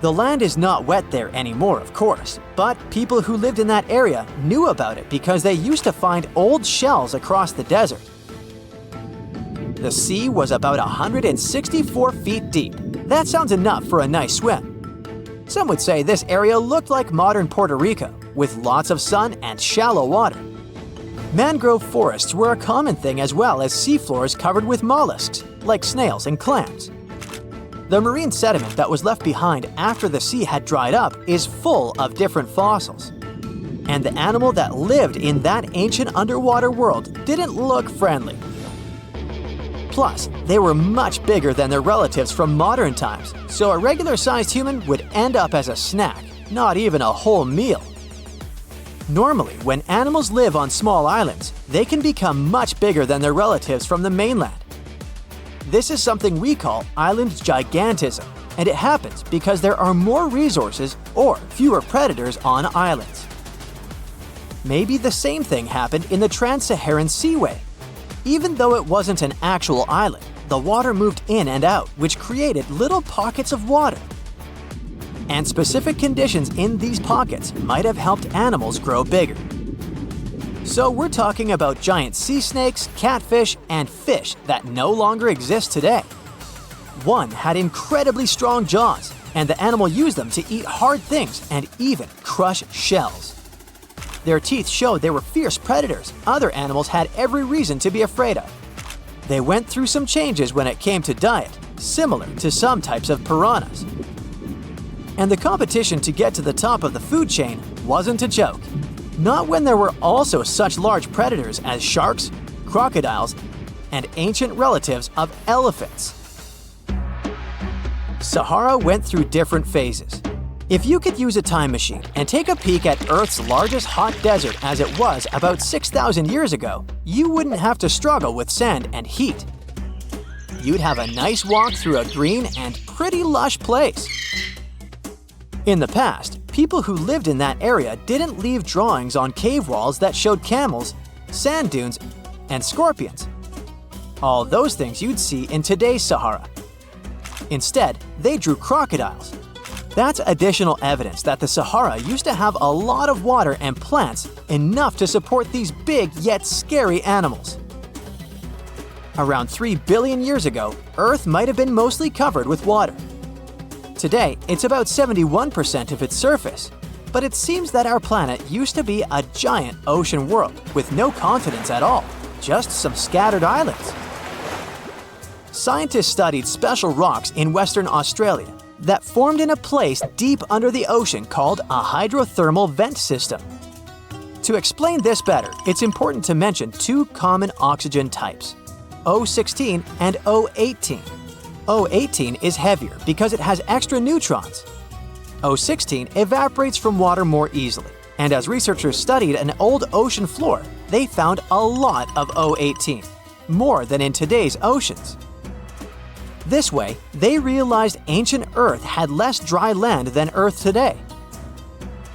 The land is not wet there anymore, of course, but people who lived in that area knew about it because they used to find old shells across the desert. The sea was about 164 feet deep. That sounds enough for a nice swim. Some would say this area looked like modern Puerto Rico, with lots of sun and shallow water. Mangrove forests were a common thing as well as seafloors covered with mollusks, like snails and clams. The marine sediment that was left behind after the sea had dried up is full of different fossils. And the animal that lived in that ancient underwater world didn't look friendly. Plus, they were much bigger than their relatives from modern times, so a regular-sized human would end up as a snack, not even a whole meal. Normally, when animals live on small islands, they can become much bigger than their relatives from the mainland. This is something we call island gigantism, and it happens because there are more resources or fewer predators on islands. Maybe the same thing happened in the Trans-Saharan Seaway. Even though it wasn't an actual island, the water moved in and out, which created little pockets of water. And specific conditions in these pockets might have helped animals grow bigger. So we're talking about giant sea snakes, catfish, and fish that no longer exist today. One had incredibly strong jaws, and the animal used them to eat hard things and even crush shells. Their teeth showed they were fierce predators other animals had every reason to be afraid of. They went through some changes when it came to diet, similar to some types of piranhas. And the competition to get to the top of the food chain wasn't a joke. Not when there were also such large predators as sharks, crocodiles, and ancient relatives of elephants. Sahara went through different phases. If you could use a time machine and take a peek at Earth's largest hot desert as it was about 6,000 years ago, you wouldn't have to struggle with sand and heat. You'd have a nice walk through a green and pretty lush place. In the past, people who lived in that area didn't leave drawings on cave walls that showed camels, sand dunes, and scorpions. All those things you'd see in today's Sahara. Instead, they drew crocodiles. That's additional evidence that the Sahara used to have a lot of water and plants enough to support these big yet scary animals. Around 3 billion years ago, Earth might have been mostly covered with water. Today, it's about 71% of its surface, but it seems that our planet used to be a giant ocean world with no continents at all, just some scattered islands. Scientists studied special rocks in Western Australia that formed in a place deep under the ocean called a hydrothermal vent system. To explain this better, it's important to mention two common oxygen types, O16 and O18. O18 is heavier because it has extra neutrons. O16 evaporates from water more easily, and as researchers studied an old ocean floor, they found a lot of O18, more than in today's oceans. This way, they realized ancient Earth had less dry land than Earth today.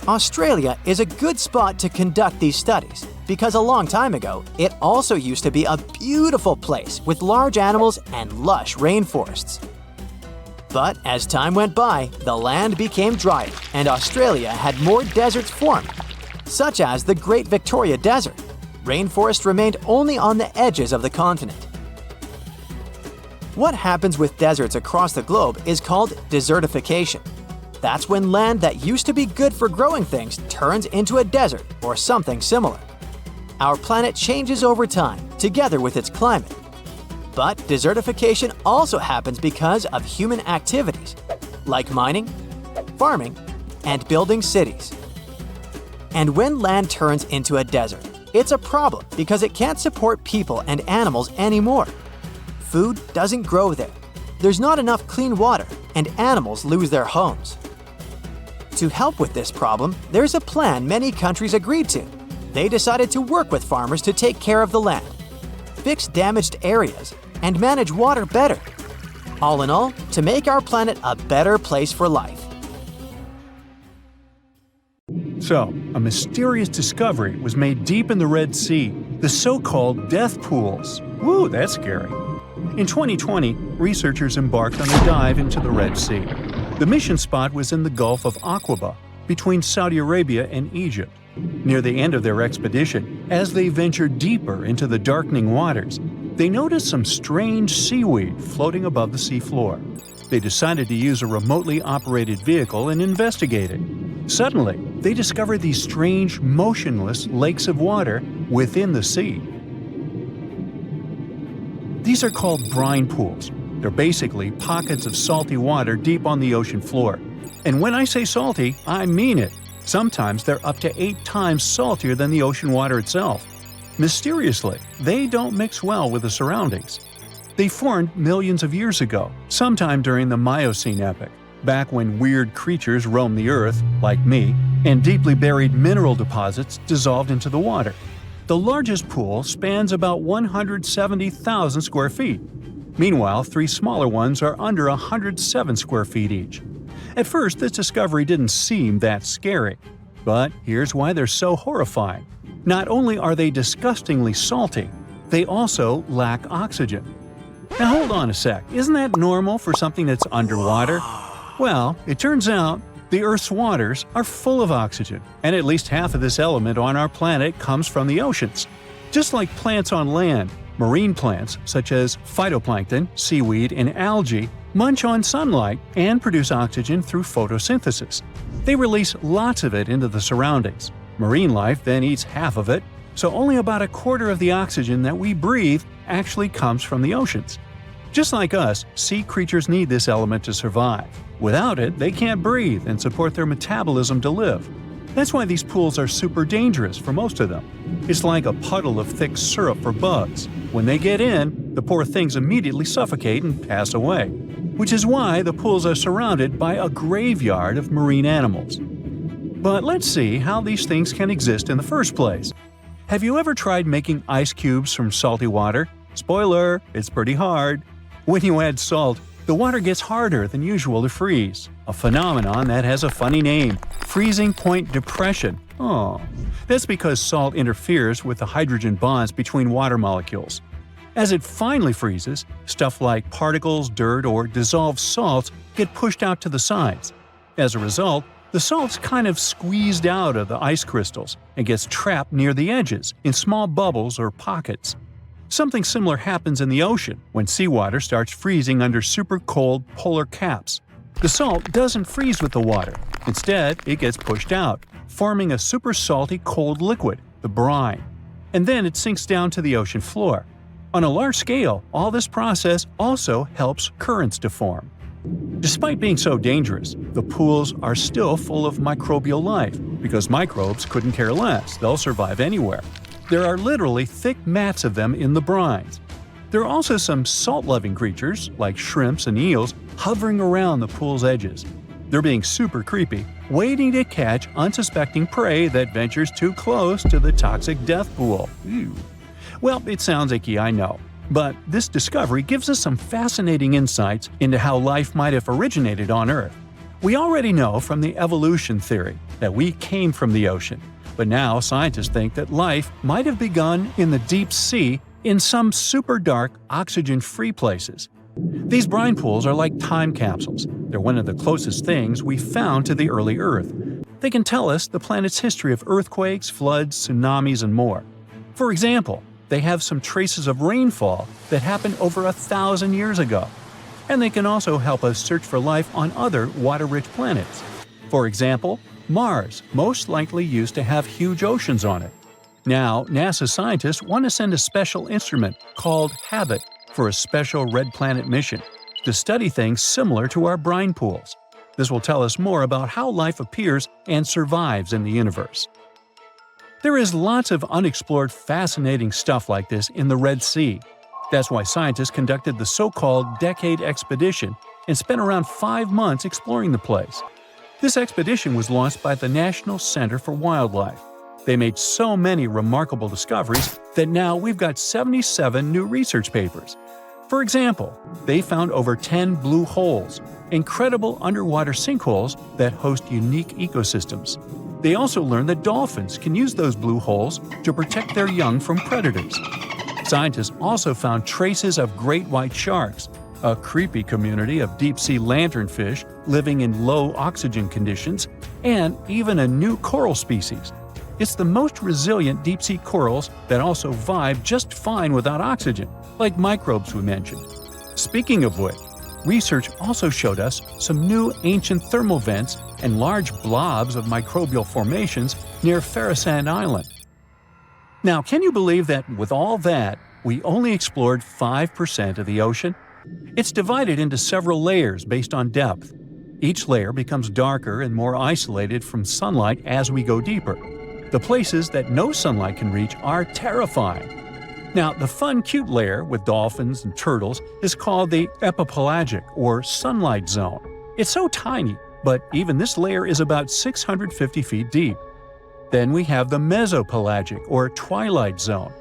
Australia is a good spot to conduct these studies because a long time ago, it also used to be a beautiful place with large animals and lush rainforests. But as time went by, the land became drier and Australia had more deserts formed, such as the Great Victoria Desert. Rainforest remained only on the edges of the continent. What happens with deserts across the globe is called desertification. That's when land that used to be good for growing things turns into a desert or something similar. Our planet changes over time, together with its climate. But desertification also happens because of human activities, like mining, farming, and building cities. And when land turns into a desert, it's a problem because it can't support people and animals anymore. Food doesn't grow there. There's not enough clean water, and animals lose their homes. To help with this problem, there's a plan many countries agreed to. They decided to work with farmers to take care of the land, fix damaged areas, and manage water better. All in all, to make our planet a better place for life. So, a mysterious discovery was made deep in the Red Sea, the so-called death pools. Woo, that's scary. In 2020, researchers embarked on a dive into the Red Sea. The mission spot was in the Gulf of Aqaba, between Saudi Arabia and Egypt. Near the end of their expedition, as they ventured deeper into the darkening waters, they noticed some strange seaweed floating above the seafloor. They decided to use a remotely operated vehicle and investigate it. Suddenly, they discovered these strange, motionless lakes of water within the sea. These are called brine pools. They're basically pockets of salty water deep on the ocean floor. And when I say salty, I mean it. Sometimes they're up to 8 times saltier than the ocean water itself. Mysteriously, they don't mix well with the surroundings. They formed millions of years ago, sometime during the Miocene epoch, back when weird creatures roamed the Earth, like me, and deeply buried mineral deposits dissolved into the water. The largest pool spans about 170,000 square feet. Meanwhile, 3 smaller ones are under 107 square feet each. At first, this discovery didn't seem that scary. But here's why they're so horrifying. Not only are they disgustingly salty, they also lack oxygen. Now hold on a sec, isn't that normal for something that's underwater? Well, it turns out the Earth's waters are full of oxygen, and at least half of this element on our planet comes from the oceans. Just like plants on land, marine plants such as phytoplankton, seaweed, and algae munch on sunlight and produce oxygen through photosynthesis. They release lots of it into the surroundings. Marine life then eats half of it, so only about a quarter of the oxygen that we breathe actually comes from the oceans. Just like us, sea creatures need this element to survive. Without it, they can't breathe and support their metabolism to live. That's why these pools are super dangerous for most of them. It's like a puddle of thick syrup for bugs. When they get in, the poor things immediately suffocate and pass away. Which is why the pools are surrounded by a graveyard of marine animals. But let's see how these things can exist in the first place. Have you ever tried making ice cubes from salty water? Spoiler, it's pretty hard. When you add salt, the water gets harder than usual to freeze, a phenomenon that has a funny name, freezing point depression. Oh, that's because salt interferes with the hydrogen bonds between water molecules. As it finally freezes, stuff like particles, dirt, or dissolved salts get pushed out to the sides. As a result, the salt's kind of squeezed out of the ice crystals and gets trapped near the edges in small bubbles or pockets. Something similar happens in the ocean when seawater starts freezing under super cold polar caps. The salt doesn't freeze with the water. Instead, it gets pushed out, forming a super salty cold liquid, the brine. And then it sinks down to the ocean floor. On a large scale, all this process also helps currents to form. Despite being so dangerous, the pools are still full of microbial life, because microbes couldn't care less, they'll survive anywhere. There are literally thick mats of them in the brines. There are also some salt-loving creatures, like shrimps and eels, hovering around the pool's edges. They're being super creepy, waiting to catch unsuspecting prey that ventures too close to the toxic death pool. Ew. Well, it sounds icky, I know. But this discovery gives us some fascinating insights into how life might have originated on Earth. We already know from the evolution theory that we came from the ocean, but now scientists think that life might have begun in the deep sea in some super dark, oxygen-free places. These brine pools are like time capsules. They're one of the closest things we found to the early Earth. They can tell us the planet's history of earthquakes, floods, tsunamis, and more. For example, they have some traces of rainfall that happened over 1,000 years ago. And they can also help us search for life on other water-rich planets. For example, Mars most likely used to have huge oceans on it. Now, NASA scientists want to send a special instrument called HABIT for a special red planet mission to study things similar to our brine pools. This will tell us more about how life appears and survives in the universe. There is lots of unexplored fascinating stuff like this in the Red Sea. That's why scientists conducted the so-called Decade Expedition and spent around 5 months exploring the place. This expedition was launched by the National Center for Wildlife. They made so many remarkable discoveries that now we've got 77 new research papers. For example, they found over 10 blue holes, incredible underwater sinkholes that host unique ecosystems. They also learned that dolphins can use those blue holes to protect their young from predators. Scientists also found traces of great white sharks, a creepy community of deep-sea lanternfish living in low oxygen conditions, and even a new coral species. It's the most resilient deep-sea corals that also vibe just fine without oxygen, like microbes we mentioned. Speaking of which, research also showed us some new ancient thermal vents and large blobs of microbial formations near Farasand Island. Now, can you believe that with all that, we only explored 5% of the ocean? It's divided into several layers based on depth. Each layer becomes darker and more isolated from sunlight as we go deeper. The places that no sunlight can reach are terrifying. Now, the fun, cute layer with dolphins and turtles is called the epipelagic or sunlight zone. It's so tiny, but even this layer is about 650 feet deep. Then we have the mesopelagic or twilight zone.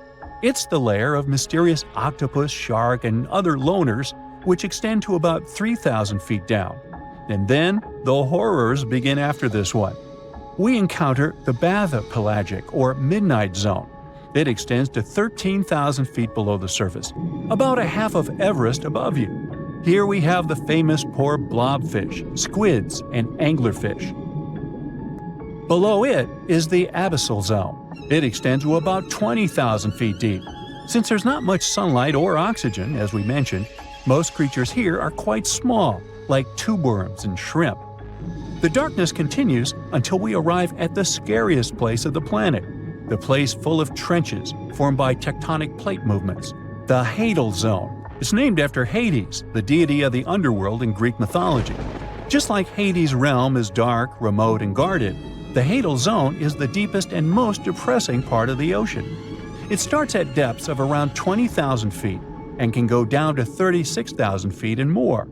It's the layer of mysterious octopus, shark, and other loners, which extend to about 3,000 feet down. And then the horrors begin after this one. We encounter the bathypelagic or midnight zone. It extends to 13,000 feet below the surface, about a half of Everest above you. Here we have the famous poor blobfish, squids, and anglerfish. Below it is the abyssal zone. It extends to about 20,000 feet deep. Since there's not much sunlight or oxygen, as we mentioned, most creatures here are quite small, like tube worms and shrimp. The darkness continues until we arrive at the scariest place of the planet, the place full of trenches formed by tectonic plate movements, the Hadal Zone. It's named after Hades, the deity of the underworld in Greek mythology. Just like Hades' realm is dark, remote, and guarded, the Hadal Zone is the deepest and most depressing part of the ocean. It starts at depths of around 20,000 feet and can go down to 36,000 feet and more.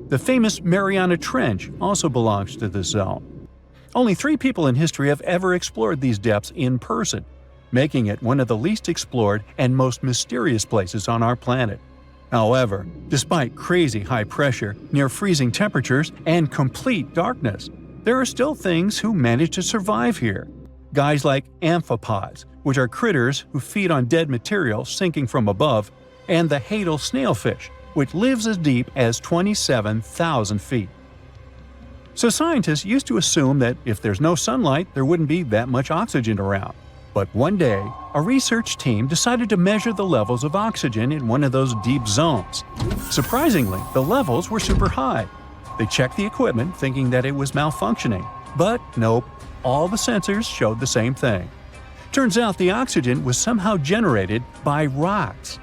The famous Mariana Trench also belongs to this zone. Only 3 people in history have ever explored these depths in person, making it one of the least explored and most mysterious places on our planet. However, despite crazy high pressure, near freezing temperatures, and complete darkness, there are still things who manage to survive here. Guys like amphipods, which are critters who feed on dead material sinking from above, and the Hadal snailfish, which lives as deep as 27,000 feet. So scientists used to assume that if there's no sunlight, there wouldn't be that much oxygen around. But one day, a research team decided to measure the levels of oxygen in one of those deep zones. Surprisingly, the levels were super high. They checked the equipment thinking that it was malfunctioning, but nope, all the sensors showed the same thing. Turns out the oxygen was somehow generated by rocks.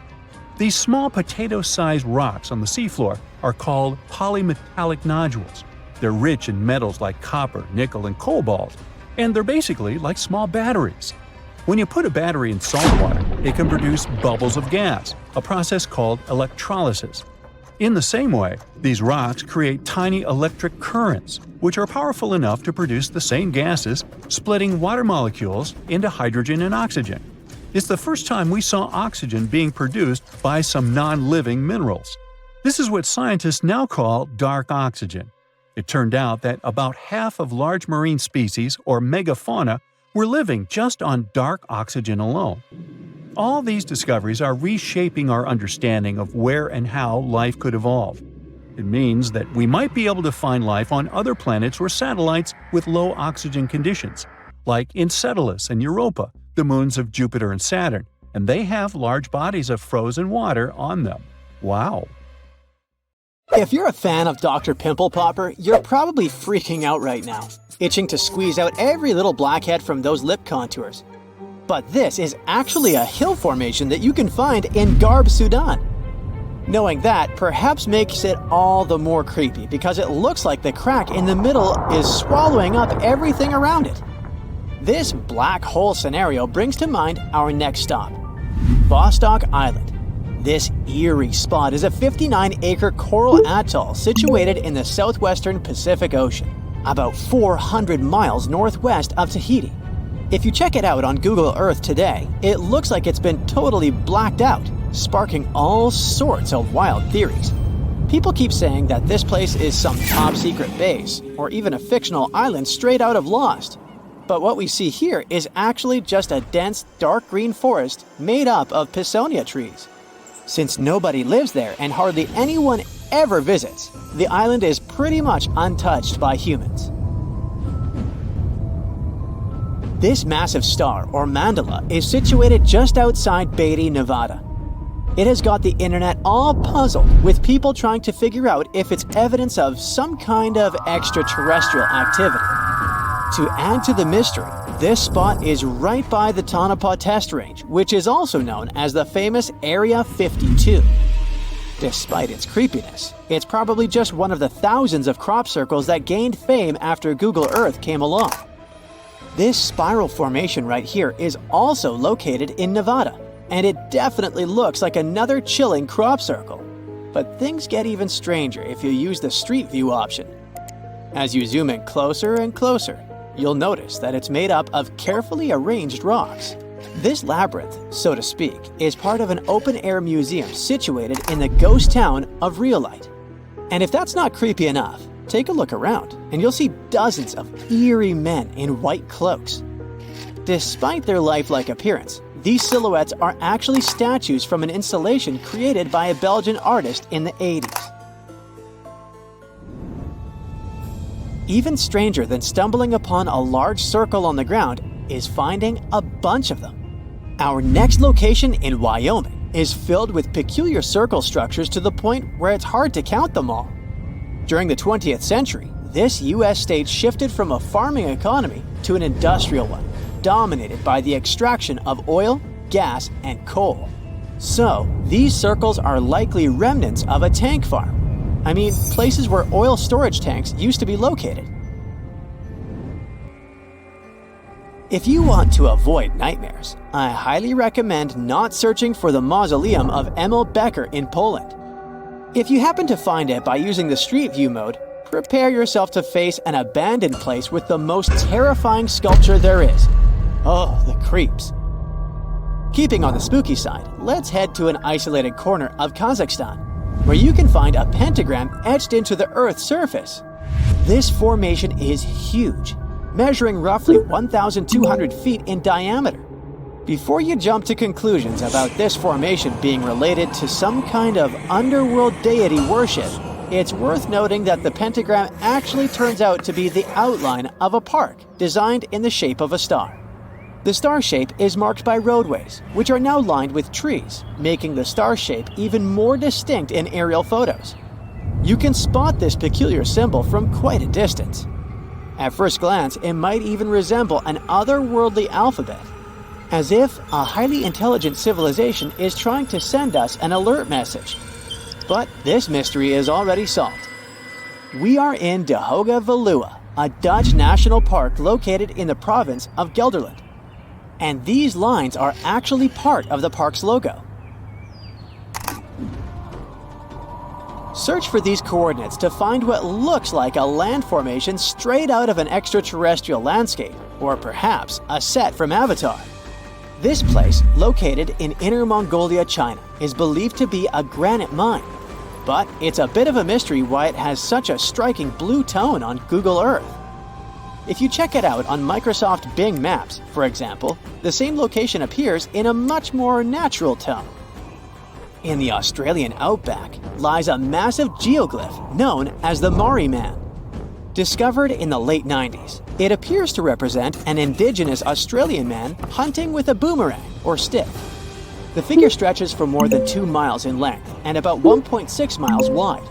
These small potato-sized rocks on the seafloor are called polymetallic nodules. They're rich in metals like copper, nickel, and cobalt, and they're basically like small batteries. When you put a battery in salt water, it can produce bubbles of gas, a process called electrolysis. In the same way, these rocks create tiny electric currents, which are powerful enough to produce the same gases, splitting water molecules into hydrogen and oxygen. It's the first time we saw oxygen being produced by some non-living minerals. This is what scientists now call dark oxygen. It turned out that about half of large marine species, or megafauna, were living just on dark oxygen alone. All these discoveries are reshaping our understanding of where and how life could evolve. It means that we might be able to find life on other planets or satellites with low oxygen conditions, like Enceladus and Europa, the moons of Jupiter and Saturn, and they have large bodies of frozen water on them. Wow! If you're a fan of Dr. Pimple Popper, you're probably freaking out right now, itching to squeeze out every little blackhead from those lip contours. But this is actually a hill formation that you can find in Garb, Sudan. Knowing that perhaps makes it all the more creepy because it looks like the crack in the middle is swallowing up everything around it. This black hole scenario brings to mind our next stop, Vostok Island. This eerie spot is a 59-acre coral atoll situated in the southwestern Pacific Ocean, about 400 miles northwest of Tahiti. If you check it out on Google Earth today, it looks like it's been totally blacked out, sparking all sorts of wild theories. People keep saying that this place is some top-secret base, or even a fictional island straight out of Lost. But what we see here is actually just a dense, dark green forest made up of Pisonia trees. Since nobody lives there and hardly anyone ever visits, the island is pretty much untouched by humans. This massive star, or mandala, is situated just outside Beatty, Nevada. It has got the internet all puzzled, with people trying to figure out if it's evidence of some kind of extraterrestrial activity. To add to the mystery, this spot is right by the Tonopah test range, which is also known as the famous Area 52. Despite its creepiness, it's probably just one of the thousands of crop circles that gained fame after Google Earth came along. This spiral formation right here is also located in Nevada, and it definitely looks like another chilling crop circle. But things get even stranger if you use the Street View option. As you zoom in closer and closer, you'll notice that it's made up of carefully arranged rocks. This labyrinth, so to speak, is part of an open-air museum situated in the ghost town of Rhyolite. And if that's not creepy enough, take a look around and you'll see dozens of eerie men in white cloaks. Despite their lifelike appearance, these silhouettes are actually statues from an installation created by a Belgian artist in the 80s. Even stranger than stumbling upon a large circle on the ground is finding a bunch of them. Our next location in Wyoming is filled with peculiar circle structures to the point where it's hard to count them all. During the 20th century, this U.S. state shifted from a farming economy to an industrial one, dominated by the extraction of oil, gas, and coal. So, these circles are likely remnants of a tank farm. I mean, places where oil storage tanks used to be located. If you want to avoid nightmares, I highly recommend not searching for the mausoleum of Emil Becker in Poland. If you happen to find it by using the Street View mode, prepare yourself to face an abandoned place with the most terrifying sculpture there is. Oh, the creeps. Keeping on the spooky side, let's head to an isolated corner of Kazakhstan, where you can find a pentagram etched into the Earth's surface. This formation is huge, measuring roughly 1,200 feet in diameter. Before you jump to conclusions about this formation being related to some kind of underworld deity worship, it's worth noting that the pentagram actually turns out to be the outline of a park designed in the shape of a star. The star shape is marked by roadways, which are now lined with trees, making the star shape even more distinct in aerial photos. You can spot this peculiar symbol from quite a distance. At first glance, it might even resemble an otherworldly alphabet, as if a highly intelligent civilization is trying to send us an alert message. But this mystery is already solved. We are in De Hoge Veluwe, a Dutch national park located in the province of Gelderland. And these lines are actually part of the park's logo. Search for these coordinates to find what looks like a land formation straight out of an extraterrestrial landscape, or perhaps a set from Avatar. This place, located in Inner Mongolia, China, is believed to be a granite mine. But it's a bit of a mystery why it has such a striking blue tone on Google Earth. If you check it out on Microsoft Bing Maps, for example, the same location appears in a much more natural tone. In the Australian outback lies a massive geoglyph known as the Maori Man. Discovered in the late 90s, it appears to represent an indigenous Australian man hunting with a boomerang or stick. The figure stretches for more than 2 miles in length and about 1.6 miles wide.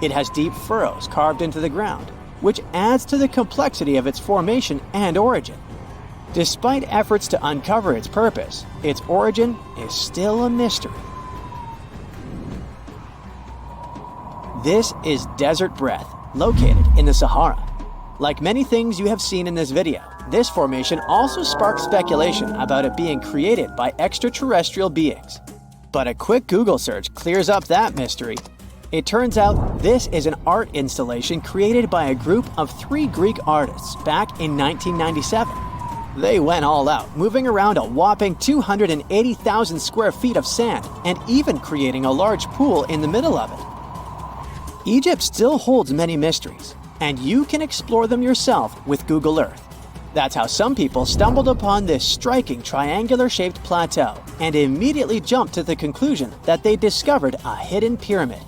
It has deep furrows carved into the ground, which adds to the complexity of its formation and origin. Despite efforts to uncover its purpose, its origin is still a mystery. This is desert breath, located in the Sahara. Like many things you have seen in this video, this formation also sparks speculation about it being created by extraterrestrial beings. But a quick Google search clears up that mystery. It turns out this is an art installation created by a group of 3 Greek artists back in 1997. They went all out, moving around a whopping 280,000 square feet of sand and even creating a large pool in the middle of it. Egypt still holds many mysteries, and you can explore them yourself with Google Earth. That's how some people stumbled upon this striking triangular-shaped plateau and immediately jumped to the conclusion that they discovered a hidden pyramid.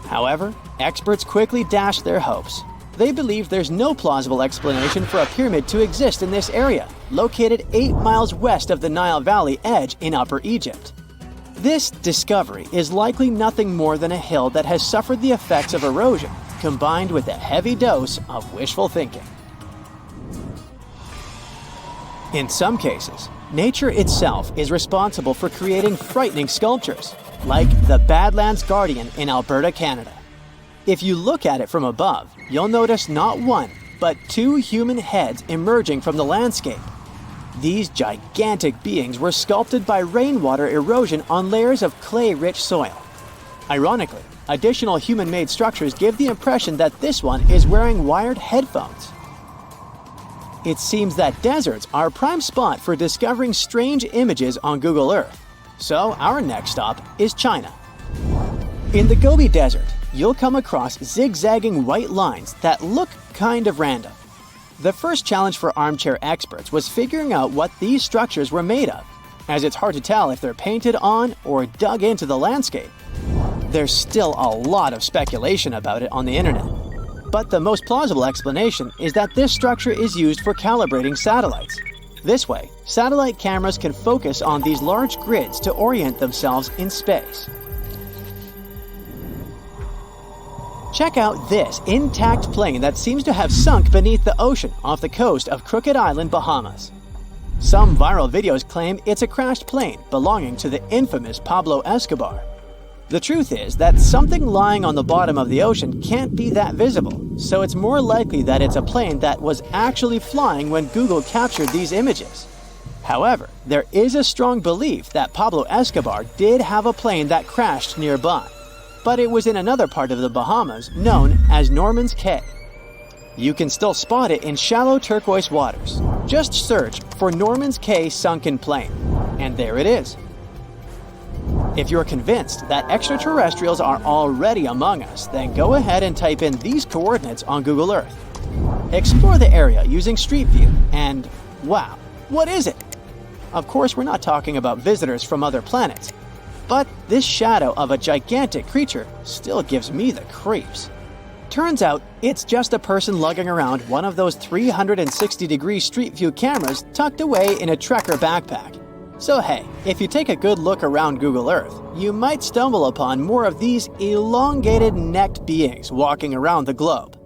However, experts quickly dashed their hopes. They believe there's no plausible explanation for a pyramid to exist in this area, located 8 miles west of the Nile Valley edge in Upper Egypt. This discovery is likely nothing more than a hill that has suffered the effects of erosion, combined with a heavy dose of wishful thinking. In some cases, nature itself is responsible for creating frightening sculptures, like the Badlands Guardian in Alberta, Canada. If you look at it from above, you'll notice not one, but 2 human heads emerging from the landscape. These gigantic beings were sculpted by rainwater erosion on layers of clay-rich soil. Ironically, additional human-made structures give the impression that this one is wearing wired headphones. It seems that deserts are a prime spot for discovering strange images on Google Earth. So our next stop is China. In the Gobi Desert, you'll come across zigzagging white lines that look kind of random. The first challenge for armchair experts was figuring out what these structures were made of, as it's hard to tell if they're painted on or dug into the landscape. There's still a lot of speculation about it on the internet. But the most plausible explanation is that this structure is used for calibrating satellites. This way, satellite cameras can focus on these large grids to orient themselves in space. Check out this intact plane that seems to have sunk beneath the ocean off the coast of Crooked Island, Bahamas. Some viral videos claim it's a crashed plane belonging to the infamous Pablo Escobar. The truth is that something lying on the bottom of the ocean can't be that visible, so it's more likely that it's a plane that was actually flying when Google captured these images. However, there is a strong belief that Pablo Escobar did have a plane that crashed nearby, but it was in another part of the Bahamas known as Norman's Cay. You can still spot it in shallow turquoise waters. Just search for Norman's Cay sunken plane, and there it is. If you're convinced that extraterrestrials are already among us, then go ahead and type in these coordinates on Google Earth. Explore the area using Street View, and wow, what is it? Of course, we're not talking about visitors from other planets, but this shadow of a gigantic creature still gives me the creeps. Turns out, it's just a person lugging around one of those 360-degree Street View cameras tucked away in a trekker backpack. So hey, if you take a good look around Google Earth, you might stumble upon more of these elongated necked beings walking around the globe.